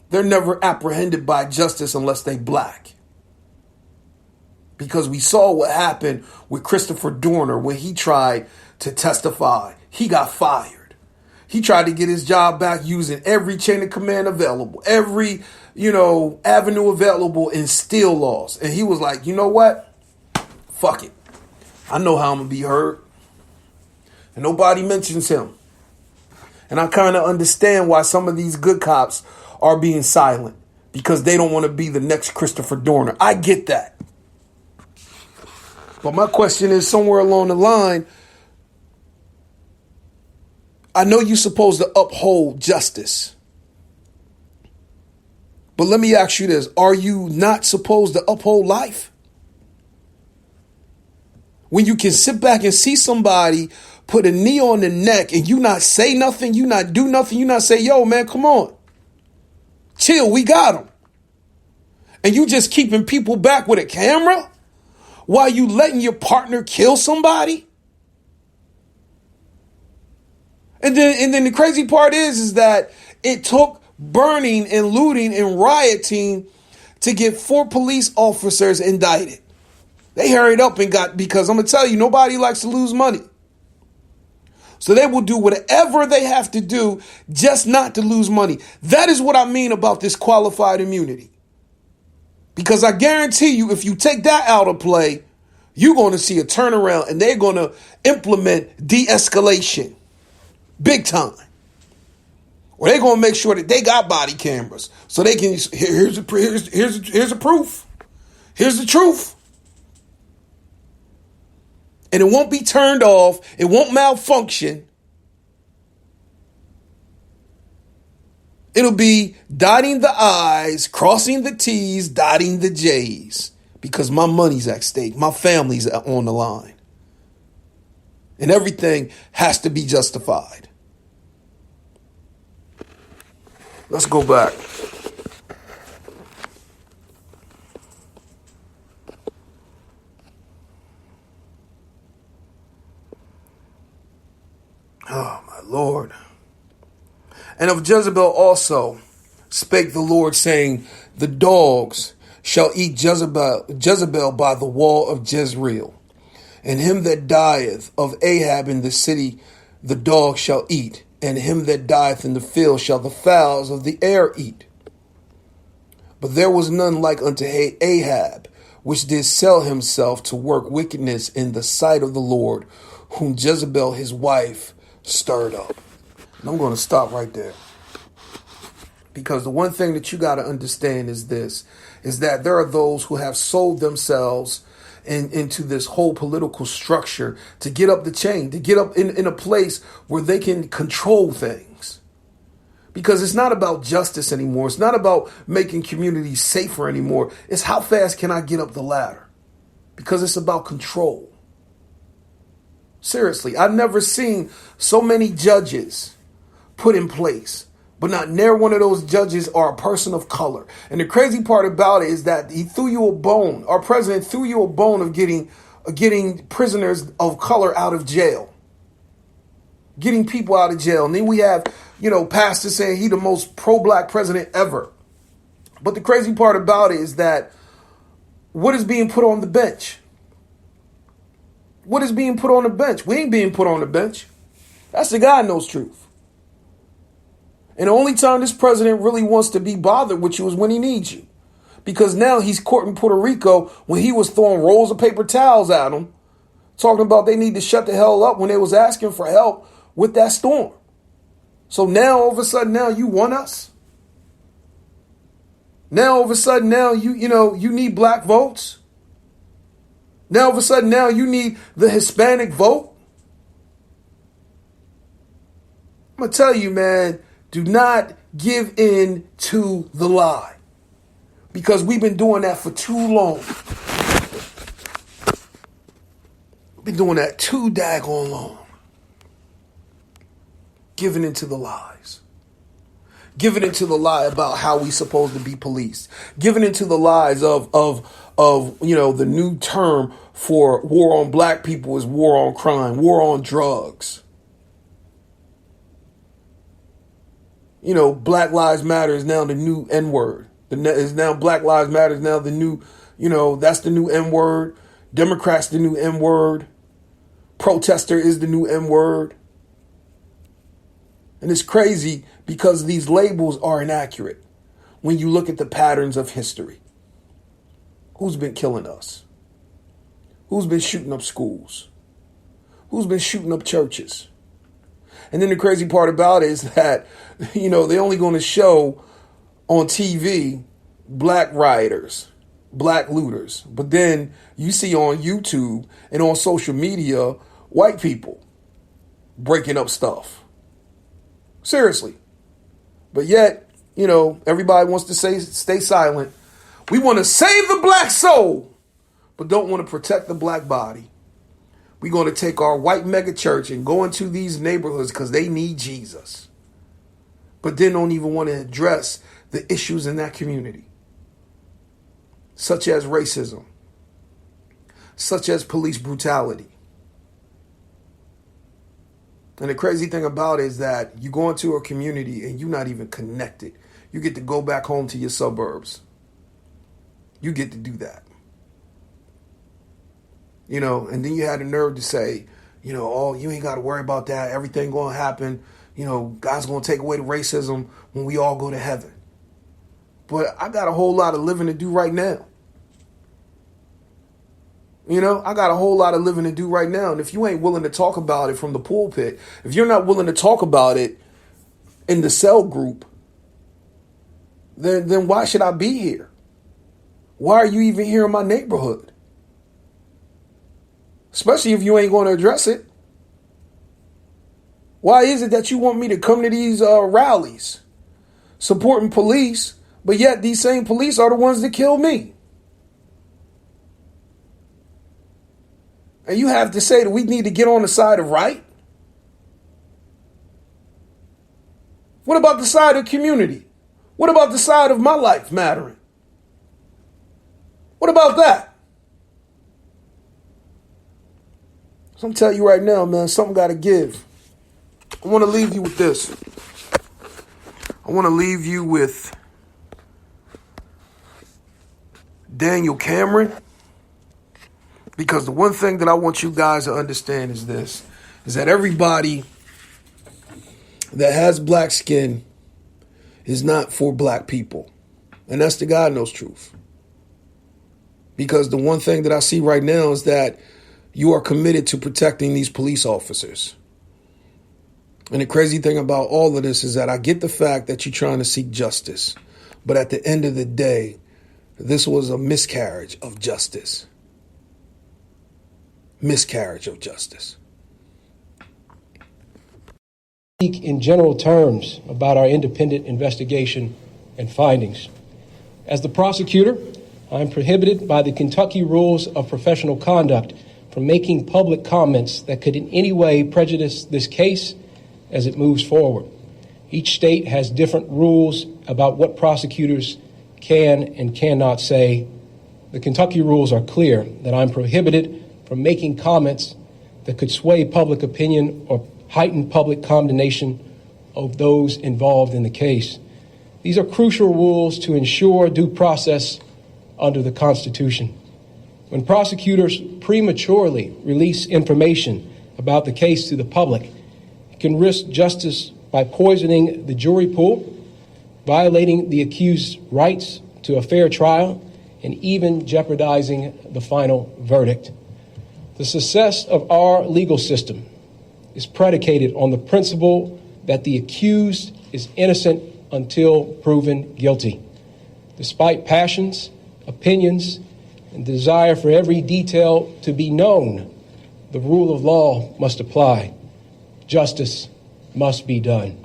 Speaker 2: They're never apprehended by justice unless they black. Because we saw what happened with Christopher Dorner when he tried to testify. He got fired. He tried to get his job back using every chain of command available, every, avenue available in still laws. And he was like, you know what? Fuck it. I know how I'm going to be heard. And nobody mentions him. And I kind of understand why some of these good cops are being silent, because they don't want to be the next Christopher Dorner. I get that. But my question is, somewhere along the line, I know you're supposed to uphold justice. But let me ask you this. Are you not supposed to uphold life? When you can sit back and see somebody put a knee on the neck and you not say nothing, you not do nothing, you not say, yo, man, come on. Chill, we got him. And you just keeping people back with a camera while you letting your partner kill somebody? And then the crazy part is that it took burning and looting and rioting to get 4 police officers indicted. They hurried up and because I'm going to tell you, nobody likes to lose money. So they will do whatever they have to do just not to lose money. That is what I mean about this qualified immunity. Because I guarantee you, if you take that out of play, you're going to see a turnaround and they're going to implement de-escalation big time. Or they're going to make sure that they got body cameras so they can, here's the proof. Here's the truth. And it won't be turned off. It won't malfunction. It'll be dotting the I's, crossing the T's, dotting the J's. Because my money's at stake. My family's on the line. And everything has to be justified. Let's go back. Oh, my Lord. And of Jezebel also spake the Lord, saying, the dogs shall eat Jezebel by the wall of Jezreel. And him that dieth of Ahab in the city, the dog shall eat. And him that dieth in the field shall the fowls of the air eat. But there was none like unto Ahab, which did sell himself to work wickedness in the sight of the Lord, whom Jezebel his wife stirred up. And I'm going to stop right there. Because the one thing that you got to understand is this, is that there are those who have sold themselves into this whole political structure to get up the chain, to get up in a place where they can control things. Because it's not about justice anymore. It's not about making communities safer anymore. It's how fast can I get up the ladder? Because it's about control. Seriously, I've never seen so many judges put in place, but not near one of those judges are a person of color. And the crazy part about it is that he threw you a bone. Our president threw you a bone of getting getting prisoners of color out of jail, getting people out of jail. And then we have, pastors saying he the most pro-black president ever. But the crazy part about it is that what is being put on the bench? What is being put on the bench? We ain't being put on the bench. That's the God knows truth. And the only time this president really wants to be bothered with you is when he needs you. Because now he's courting Puerto Rico when he was throwing rolls of paper towels at them, talking about they need to shut the hell up when they was asking for help with that storm. So now all of a sudden now you want us? Now all of a sudden now you need black votes? Now all of a sudden now you need the Hispanic vote? I'm going to tell you, man, do not give in to the lie. Because we've been doing that for too long. We've been doing that too daggone long. Giving into the lies. Giving into the lie about how we supposed to be policed. Giving into the lies of the new term for war on black people is war on crime, war on drugs. Black Lives Matter is now the new N-word. Is now Black Lives Matter is now the new, that's the new N-word. Democrats the new N-word. Protester is the new N-word. And it's crazy because these labels are inaccurate when you look at the patterns of history. Who's been killing us? Who's been shooting up schools? Who's been shooting up churches? And then the crazy part about it is that, they're only going to show on TV, black rioters, black looters. But then you see on YouTube and on social media, white people breaking up stuff. Seriously. But yet, everybody wants to stay silent. We want to save the black soul, but don't want to protect the black body. We're going to take our white mega church and go into these neighborhoods because they need Jesus. But then don't even want to address the issues in that community, such as racism, such as police brutality. And the crazy thing about it is that you go into a community and you're not even connected. You get to go back home to your suburbs. You get to do that. And then you had the nerve to say, oh, you ain't got to worry about that. Everything going to happen. God's going to take away the racism when we all go to heaven. But I got a whole lot of living to do right now. I got a whole lot of living to do right now. And if you ain't willing to talk about it from the pulpit, if you're not willing to talk about it in the cell group, then why should I be here? Why are you even here in my neighborhood? Especially if you ain't going to address it. Why is it that you want me to come to these rallies supporting police, but yet these same police are the ones that kill me? And you have to say that we need to get on the side of right? What about the side of community? What about the side of my life mattering? What about that? So I'm telling you right now, man, something got to give. I want to leave you with this. I want to leave you with Daniel Cameron. Because the one thing that I want you guys to understand is this, is that everybody that has black skin is not for black people. And that's the God knows truth. Because the one thing that I see right now is that you are committed to protecting these police officers. And the crazy thing about all of this is that I get the fact that you're trying to seek justice. But at the end of the day, this was a miscarriage of justice. Miscarriage of justice.
Speaker 3: Speak in general terms about our independent investigation and findings. As the prosecutor, I am prohibited by the Kentucky Rules of Professional Conduct from making public comments that could in any way prejudice this case as it moves forward. Each state has different rules about what prosecutors can and cannot say. The Kentucky rules are clear that I'm prohibited from making comments that could sway public opinion or heighten public condemnation of those involved in the case. These are crucial rules to ensure due process under the Constitution. When prosecutors prematurely release information about the case to the public, it can risk justice by poisoning the jury pool, violating the accused's rights to a fair trial, and even jeopardizing the final verdict. The success of our legal system is predicated on the principle that the accused is innocent until proven guilty. Despite passions, opinions, and desire for every detail to be known, the rule of law must apply. Justice must be done.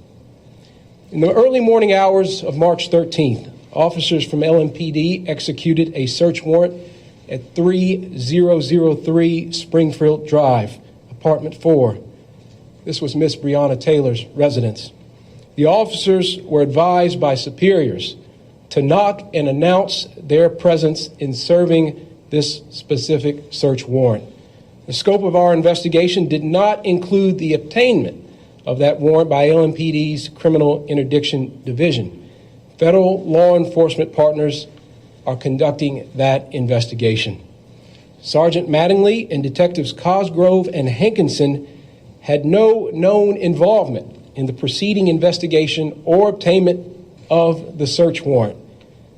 Speaker 3: In the early morning hours of March 13th, officers from LMPD executed a search warrant at 3003 Springfield Drive, apartment 4. This was Miss Breonna Taylor's residence. The officers were advised by superiors to knock and announce their presence in serving this specific search warrant. The scope of our investigation did not include the obtainment of that warrant by LMPD's Criminal Interdiction Division. Federal law enforcement partners are conducting that investigation. Sergeant Mattingly and Detectives Cosgrove and Hankinson had no known involvement in the preceding investigation or obtainment of the search warrant.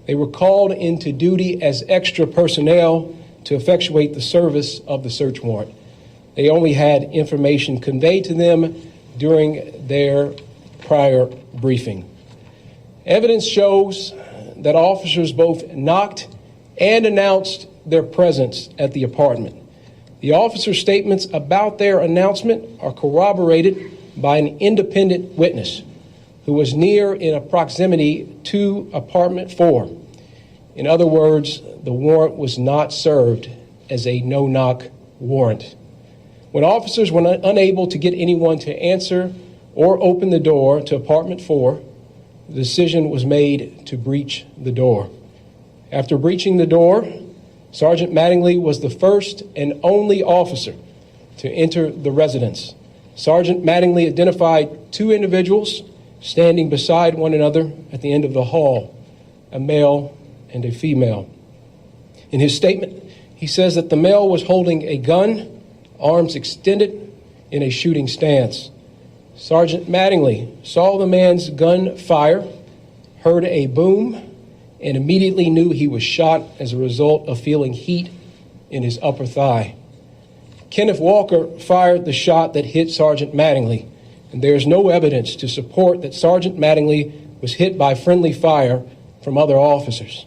Speaker 3: They were called into duty as extra personnel to effectuate the service of the search warrant. They only had information conveyed to them during their prior briefing. Evidence shows that officers both knocked and announced their presence at the apartment. The officers' statements about their announcement are corroborated by an independent witness who was near in a proximity to apartment 4. In other words, the warrant was not served as a no-knock warrant. When officers were unable to get anyone to answer or open the door to apartment 4, the decision was made to breach the door. After breaching the door, Sergeant Mattingly was the first and only officer to enter the residence. Sergeant Mattingly identified 2 individuals standing beside one another at the end of the hall, a male and a female. In his statement, he says that the male was holding a gun, arms extended in a shooting stance. Sergeant Mattingly saw the man's gun fire, heard a boom, and immediately knew he was shot as a result of feeling heat in his upper thigh. Kenneth Walker fired the shot that hit Sergeant Mattingly, and there is no evidence to support that Sergeant Mattingly was hit by friendly fire from other officers.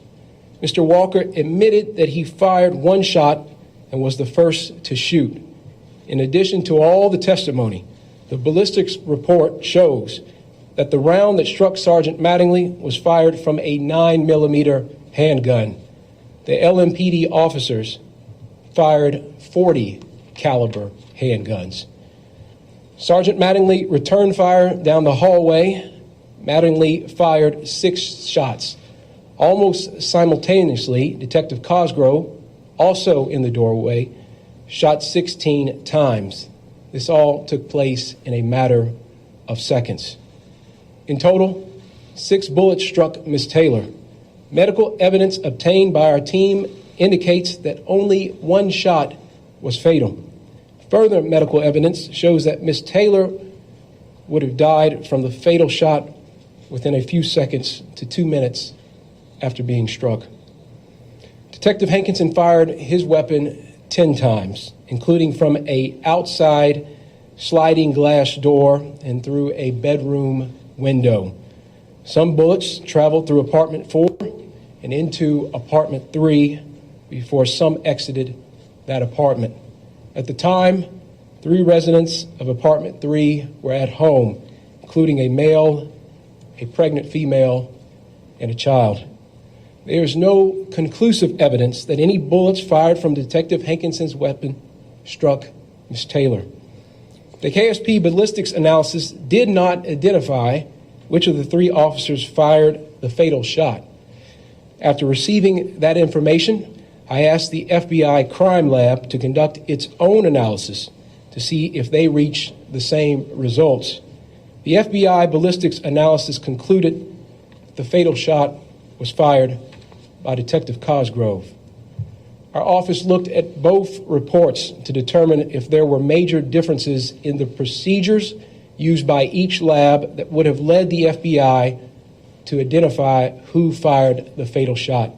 Speaker 3: Mr. Walker admitted that he fired one shot and was the first to shoot. In addition to all the testimony, the ballistics report shows that the round that struck Sergeant Mattingly was fired from a 9mm handgun. The LMPD officers fired 40 caliber handguns. Sergeant Mattingly returned fire down the hallway. Mattingly fired 6 shots. Almost simultaneously, Detective Cosgrove, also in the doorway, shot 16 times. This all took place in a matter of seconds. In total, 6 bullets struck Ms. Taylor. Medical evidence obtained by our team indicates that only 1 shot was fatal. Further medical evidence shows that Ms. Taylor would have died from the fatal shot within a few seconds to 2 minutes after being struck. Detective Hankinson fired his weapon 10 times, including from an outside sliding glass door and through a bedroom window. Some bullets traveled through apartment 4 and into apartment 3 before some exited that apartment. At the time, 3 residents of apartment 3 were at home, including a male, a pregnant female, and a child. There is no conclusive evidence that any bullets fired from Detective Hankinson's weapon struck Ms. Taylor. The KSP ballistics analysis did not identify which of the 3 officers fired the fatal shot. After receiving that information, I asked the FBI crime lab to conduct its own analysis to see if they reached the same results. The FBI ballistics analysis concluded the fatal shot was fired by Detective Cosgrove. Our office looked at both reports to determine if there were major differences in the procedures used by each lab that would have led the FBI to identify who fired the fatal shot.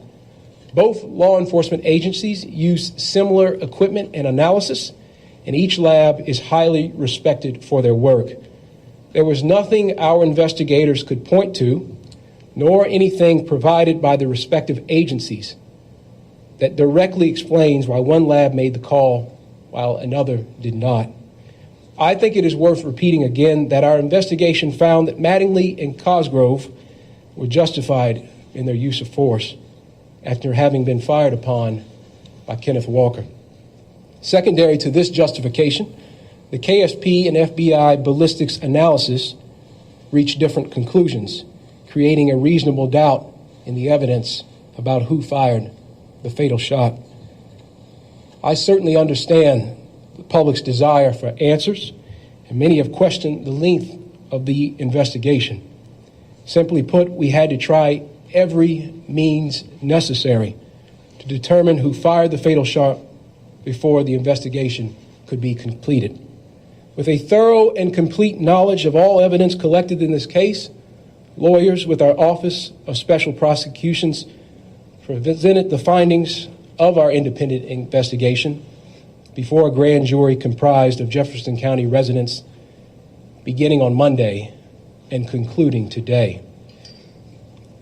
Speaker 3: Both law enforcement agencies use similar equipment and analysis, and each lab is highly respected for their work. There was nothing our investigators could point to, nor anything provided by the respective agencies that directly explains why one lab made the call while another did not. I think it is worth repeating again that our investigation found that Mattingly and Cosgrove were justified in their use of force after having been fired upon by Kenneth Walker. Secondary to this justification, the KSP and FBI ballistics analysis reached different conclusions, creating a reasonable doubt in the evidence about who fired the fatal shot. I certainly understand the public's desire for answers, and many have questioned the length of the investigation. Simply put, we had to try every means necessary to determine who fired the fatal shot before the investigation could be completed. With a thorough and complete knowledge of all evidence collected in this case, lawyers with our Office of Special Prosecutions presented the findings of our independent investigation before a grand jury comprised of Jefferson County residents beginning on Monday and concluding today.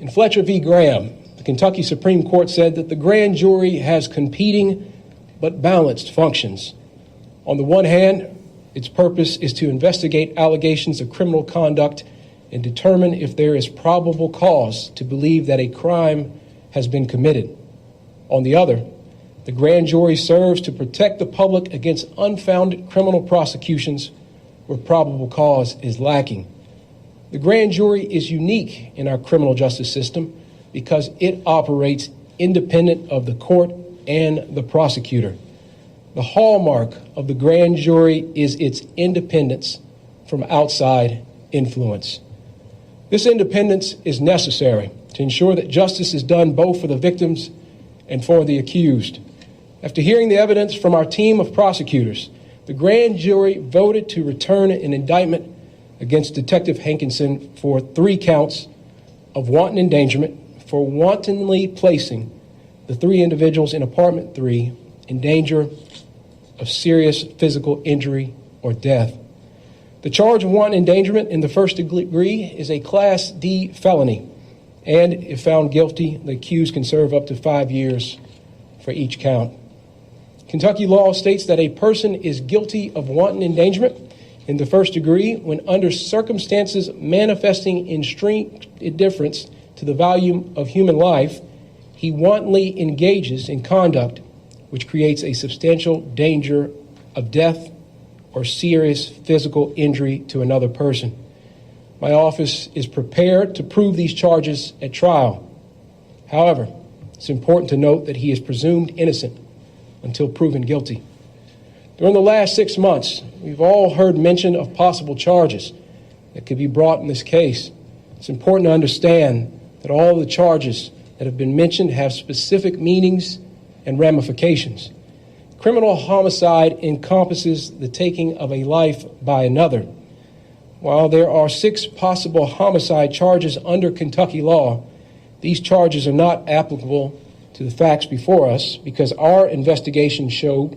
Speaker 3: In Fletcher v. Graham, the Kentucky Supreme Court said that the grand jury has competing but balanced functions. On the one hand, its purpose is to investigate allegations of criminal conduct and determine if there is probable cause to believe that a crime has been committed. On the other, the grand jury serves to protect the public against unfounded criminal prosecutions where probable cause is lacking. The grand jury is unique in our criminal justice system because it operates independent of the court and the prosecutor. The hallmark of the grand jury is its independence from outside influence. This independence is necessary to ensure that justice is done both for the victims and for the accused. After hearing the evidence from our team of prosecutors, the grand jury voted to return an indictment against Detective Hankinson for 3 counts of wanton endangerment for wantonly placing the 3 individuals in apartment 3 in danger of serious physical injury or death. The charge of wanton endangerment in the first degree is a Class D felony, and if found guilty, the accused can serve up to 5 years for each count. Kentucky law states that a person is guilty of wanton endangerment in the first degree when, under circumstances manifesting extreme indifference to the value of human life, he wantonly engages in conduct which creates a substantial danger of death or serious physical injury to another person. My office is prepared to prove these charges at trial. However, it's important to note that he is presumed innocent until proven guilty. During the last 6 months, we've all heard mention of possible charges that could be brought in this case. It's important to understand that all the charges that have been mentioned have specific meanings and ramifications. Criminal homicide encompasses the taking of a life by another. While there are 6 possible homicide charges under Kentucky law, these charges are not applicable to the facts before us because our investigation showed,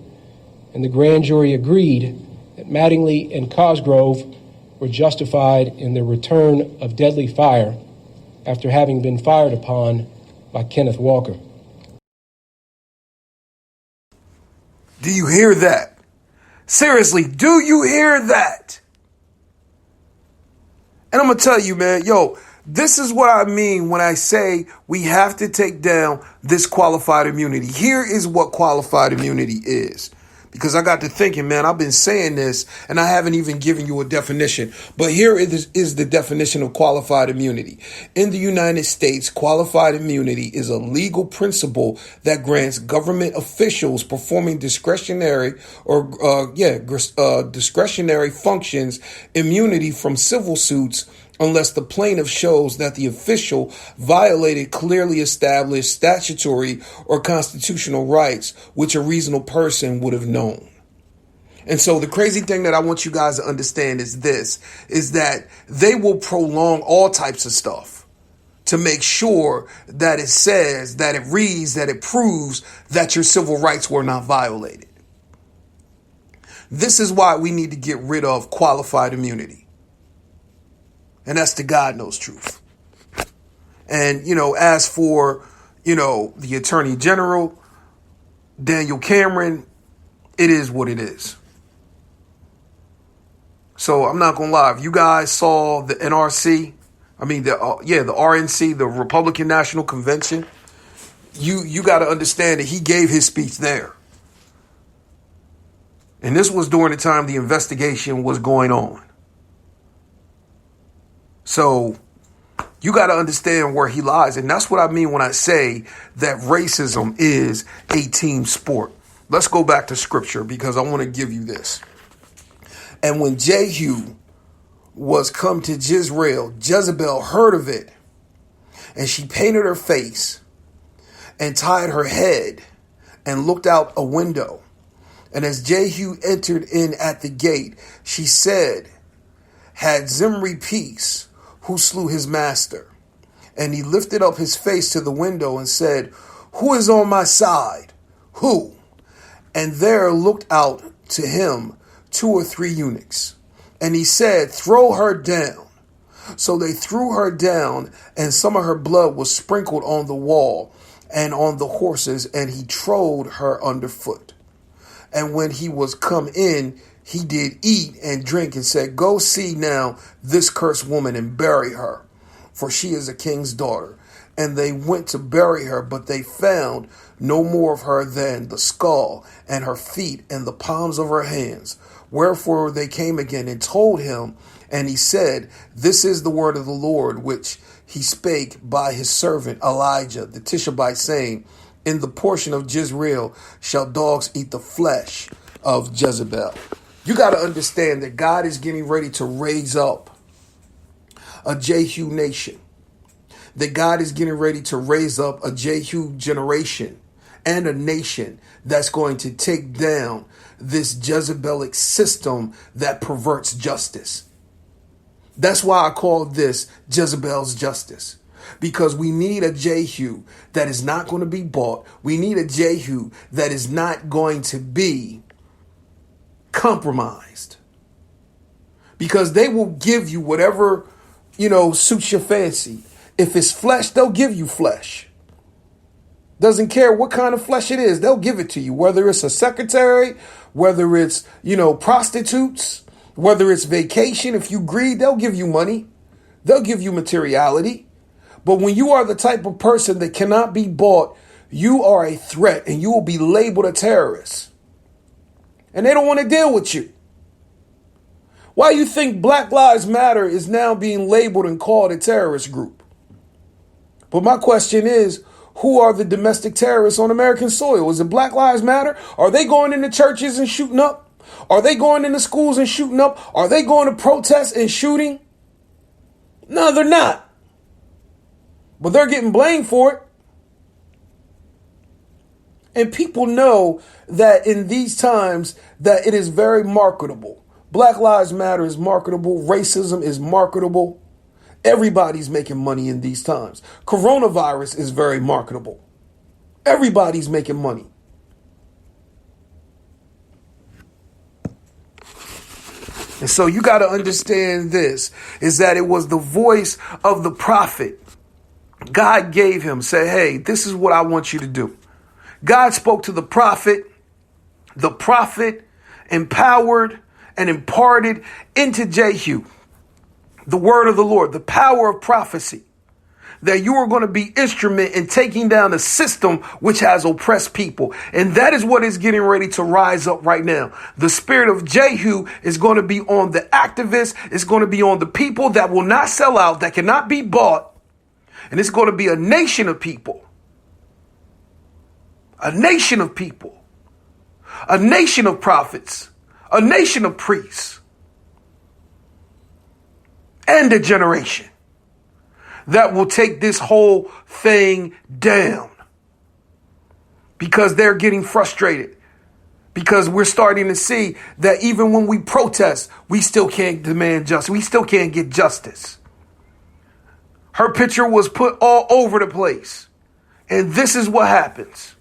Speaker 3: and the grand jury agreed, that Mattingly and Cosgrove were justified in the return of deadly fire after having been fired upon by Kenneth Walker.
Speaker 2: Do you hear that? Seriously, do you hear that? And I'm going to tell you, man, this is what I mean when I say we have to take down this qualified immunity. Here is what qualified immunity is. because I got to thinking, man, I've been saying this and I haven't even given you a definition. But here is the definition of qualified immunity. In the United States, qualified immunity is a legal principle that grants government officials performing discretionary discretionary functions immunity from civil suits unless the plaintiff shows that the official violated clearly established statutory or constitutional rights, which a reasonable person would have known. And so the crazy thing that I want you guys to understand is this, is that they will prolong all types of stuff to make sure that it says, that it reads, that it proves that your civil rights were not violated. This is why we need to get rid of qualified immunity. And that's the God knows truth. And, as for, the Attorney General, Daniel Cameron, it is what it is. So I'm not going to lie. If you guys saw the NRC, the RNC, the Republican National Convention, you got to understand that he gave his speech there. And this was during the time the investigation was going on. So you got to understand where he lies. And that's what I mean when I say that racism is a team sport. Let's go back to scripture because I want to give you this. And when Jehu was come to Jezreel, Jezebel heard of it, and she painted her face and tied her head and looked out a window. And as Jehu entered in at the gate, she said, had Zimri peace, who slew his master? And he lifted up his face to the window and said, who is on my side? Who? And there looked out to him 2 or 3 eunuchs. And he said, throw her down. So they threw her down, and some of her blood was sprinkled on the wall and on the horses, and he trode her underfoot. And when he was come in, he did eat and drink and said, go see now this cursed woman and bury her, for she is a king's daughter. And they went to bury her, but they found no more of her than the skull and her feet and the palms of her hands. Wherefore they came again and told him, and he said, this is the word of the Lord, which he spake by his servant Elijah the Tishbite, saying, in the portion of Jezreel shall dogs eat the flesh of Jezebel. You got to understand that God is getting ready to raise up a Jehu nation. That God is getting ready to raise up a Jehu generation and a nation that's going to take down this Jezebelic system that perverts justice. That's why I call this Jezebel's justice. Because we need a Jehu that is not going to be bought. We need a Jehu that is not going to be compromised, because they will give you whatever, suits your fancy. If it's flesh, they'll give you flesh. Doesn't care what kind of flesh it is. They'll give it to you, whether it's a secretary, whether it's, prostitutes, whether it's vacation. If you greed, they'll give you money. They'll give you materiality. But when you are the type of person that cannot be bought, you are a threat and you will be labeled a terrorist. And they don't want to deal with you. Why you think Black Lives Matter is now being labeled and called a terrorist group? But my question is, who are the domestic terrorists on American soil? Is it Black Lives Matter? Are they going into churches and shooting up? Are they going into schools and shooting up? Are they going to protest and shooting? No, they're not. But they're getting blamed for it. And people know that in these times that it is very marketable. Black Lives Matter is marketable. Racism is marketable. Everybody's making money in these times. Coronavirus is very marketable. Everybody's making money. And so you got to understand this, is that it was the voice of the prophet. God gave him, say, hey, this is what I want you to do. God spoke to the prophet empowered and imparted into Jehu the word of the Lord, the power of prophecy. that you are going to be instrument in taking down the system which has oppressed people. And that is what is getting ready to rise up right now. The spirit of Jehu is going to be on the activists. It's going to be on the people that will not sell out, that cannot be bought. And it's going to be a nation of people. A nation of people. A nation of prophets. A nation of priests. And a generation that will take this whole thing down. Because they're getting frustrated. Because we're starting to see that even when we protest, we still can't demand justice. We still can't get justice. Her picture was put all over the place. And this is what happens.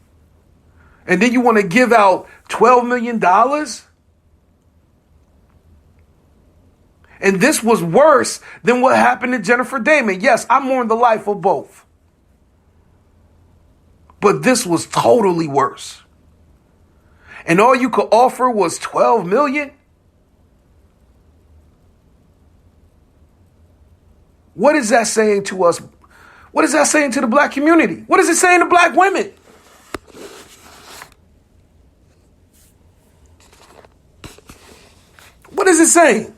Speaker 2: And then you want to give out $12 million? And this was worse than what happened to Jennifer Damon. Yes, I mourn the life of both. But this was totally worse. And all you could offer was $12 million? What is that saying to us? What is that saying to the black community? What is it saying to black women? What is it saying?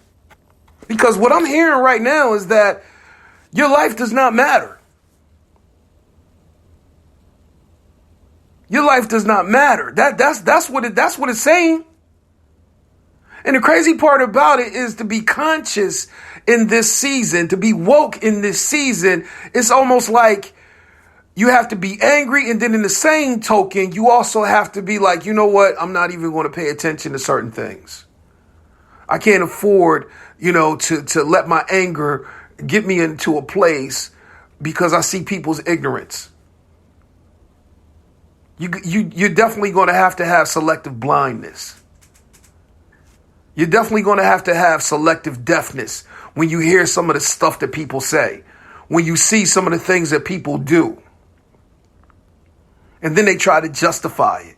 Speaker 2: Because what I'm hearing right now is that your life does not matter. Your life does not matter. That's what it's saying. And the crazy part about it is to be conscious in this season, to be woke in this season. It's almost like you have to be angry, and then in the same token, you also have to be like, you know what? I'm not even going to pay attention to certain things. I can't afford, to let my anger get me into a place because I see people's ignorance. You're definitely going to have selective blindness. You're definitely going to have selective deafness when you hear some of the stuff that people say, when you see some of the things that people do. And then they try to justify it.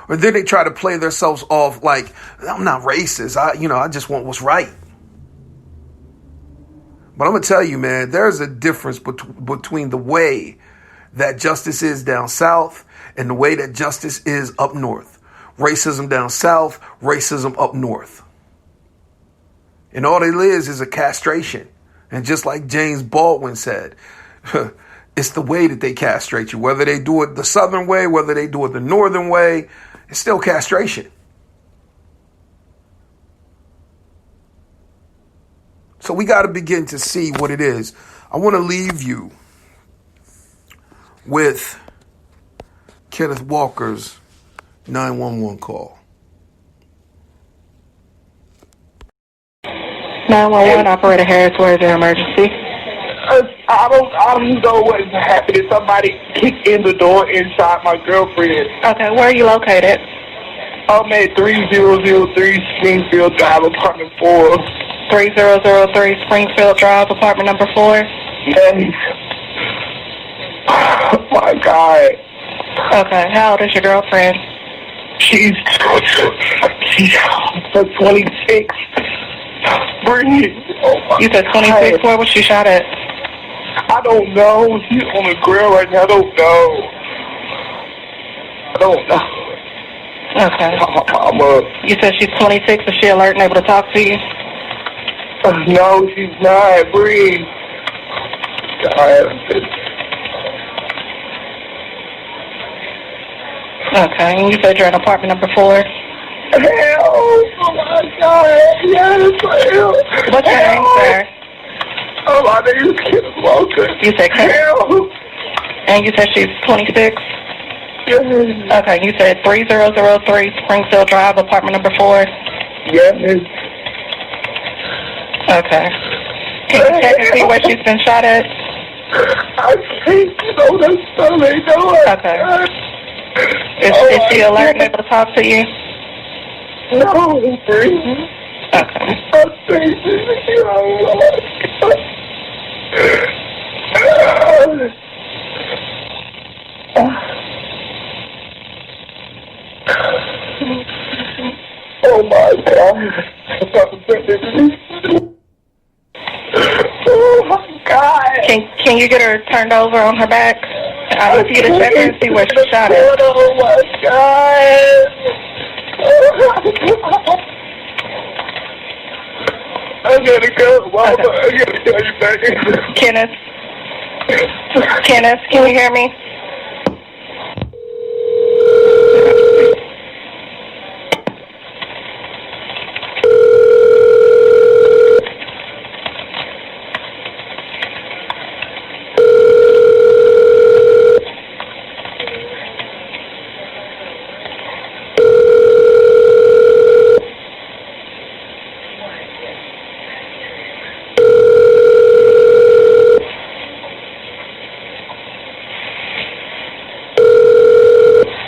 Speaker 2: Or then they try to play themselves off like, I'm not racist. I just want what's right. But I'm going to tell you, man, there's a difference between the way that justice is down south and the way that justice is up north. Racism down south, racism up north. And all it is a castration. And just like James Baldwin said, it's the way that they castrate you. Whether they do it the southern way, whether they do it the northern way, it's still castration. So we got to begin to see what it is. I want to leave you with Kenneth Walker's 911 call.
Speaker 4: 911, Operator Harris, where is your emergency?
Speaker 5: I don't know what is happening. Somebody kicked in the door inside my girlfriend.
Speaker 4: Okay, where are you located?
Speaker 5: I'm at 3003 Springfield Drive, apartment 4.
Speaker 4: 3003 Springfield Drive, apartment number 4?
Speaker 5: Yes. Oh my God.
Speaker 4: Okay, how old is your girlfriend?
Speaker 5: She's 26. Breathe. Oh my
Speaker 4: You said 26,
Speaker 5: God.
Speaker 4: where was she shot at?
Speaker 5: I don't know. She's on the grill right now. I don't know.
Speaker 4: Okay.
Speaker 5: Mama.
Speaker 4: You said she's 26, is she alert and able to talk to you?
Speaker 5: No, she's not. Breathe. God.
Speaker 4: Okay, and you said you're in apartment number 4?
Speaker 5: Help! Oh my God! Yes, help!
Speaker 4: What's your name, sir?
Speaker 5: Oh, my name is Kenneth Walker.
Speaker 4: You said Kenneth?
Speaker 5: Help!
Speaker 4: And you said she's 26?
Speaker 5: Yes.
Speaker 4: Okay, you said 3003 Springfield Drive, apartment number 4?
Speaker 5: Yes.
Speaker 4: Okay. Can you check and see where she's been shot at?
Speaker 5: I can't know the stomach. No,
Speaker 4: Okay. Is she alert and able to talk to you?
Speaker 5: No, breathe.
Speaker 4: Okay.
Speaker 5: Oh my God. Oh my God.
Speaker 4: you get her turned over on her back? Let's get a second and see where she shot at.
Speaker 5: Oh my God! I gotta go, Mama.
Speaker 4: Okay.
Speaker 5: I gotta tell you back.
Speaker 4: Kenneth, can you hear me?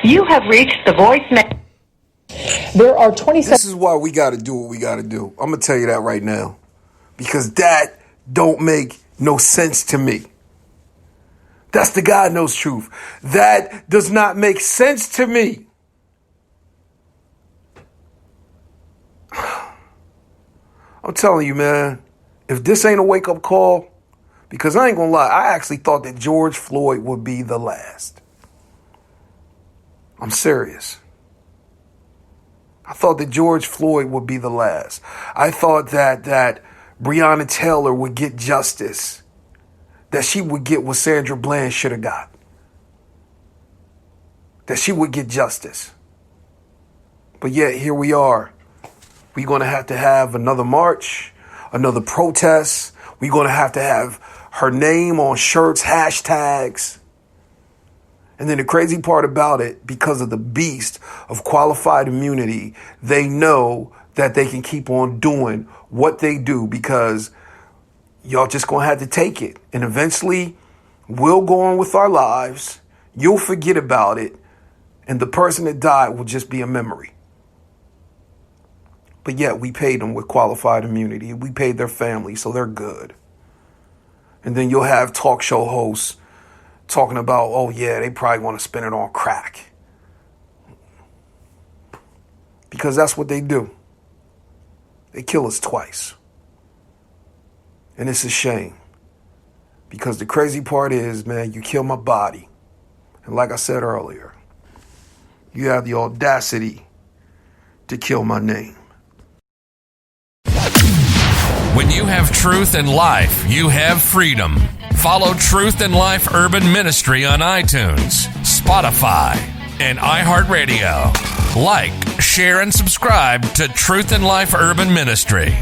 Speaker 6: You have reached the voicemail. There are 27.
Speaker 2: This is why we got to do what we got to do. I'm going to tell you that right now. Because that don't make no sense to me. That's the God knows truth. That does not make sense to me. I'm telling you, man, if this ain't a wake-up call, because I ain't going to lie, I actually thought that George Floyd would be the last. I'm serious. I thought that George Floyd would be the last. I thought that Breonna Taylor would get justice. That she would get what Sandra Bland should have got. That she would get justice. But yet, here we are. We're going to have another march, another protest. We're going to have her name on shirts, hashtags. And then the crazy part about it, because of the beast of qualified immunity, they know that they can keep on doing what they do because y'all just going to have to take it. And eventually, we'll go on with our lives. You'll forget about it. And the person that died will just be a memory. But yet, we paid them with qualified immunity. We paid their family, so they're good. And then you'll have talk show hosts talking about, oh yeah, they probably want to spend it on crack. Because that's what they do. They kill us twice. And it's a shame. Because the crazy part is, man, you kill my body. And like I said earlier, you have the audacity to kill my name.
Speaker 1: When you have truth and life, you have freedom. Follow Truth and Life Urban Ministry on iTunes, Spotify, and iHeartRadio. Like, share, and subscribe to Truth and Life Urban Ministry.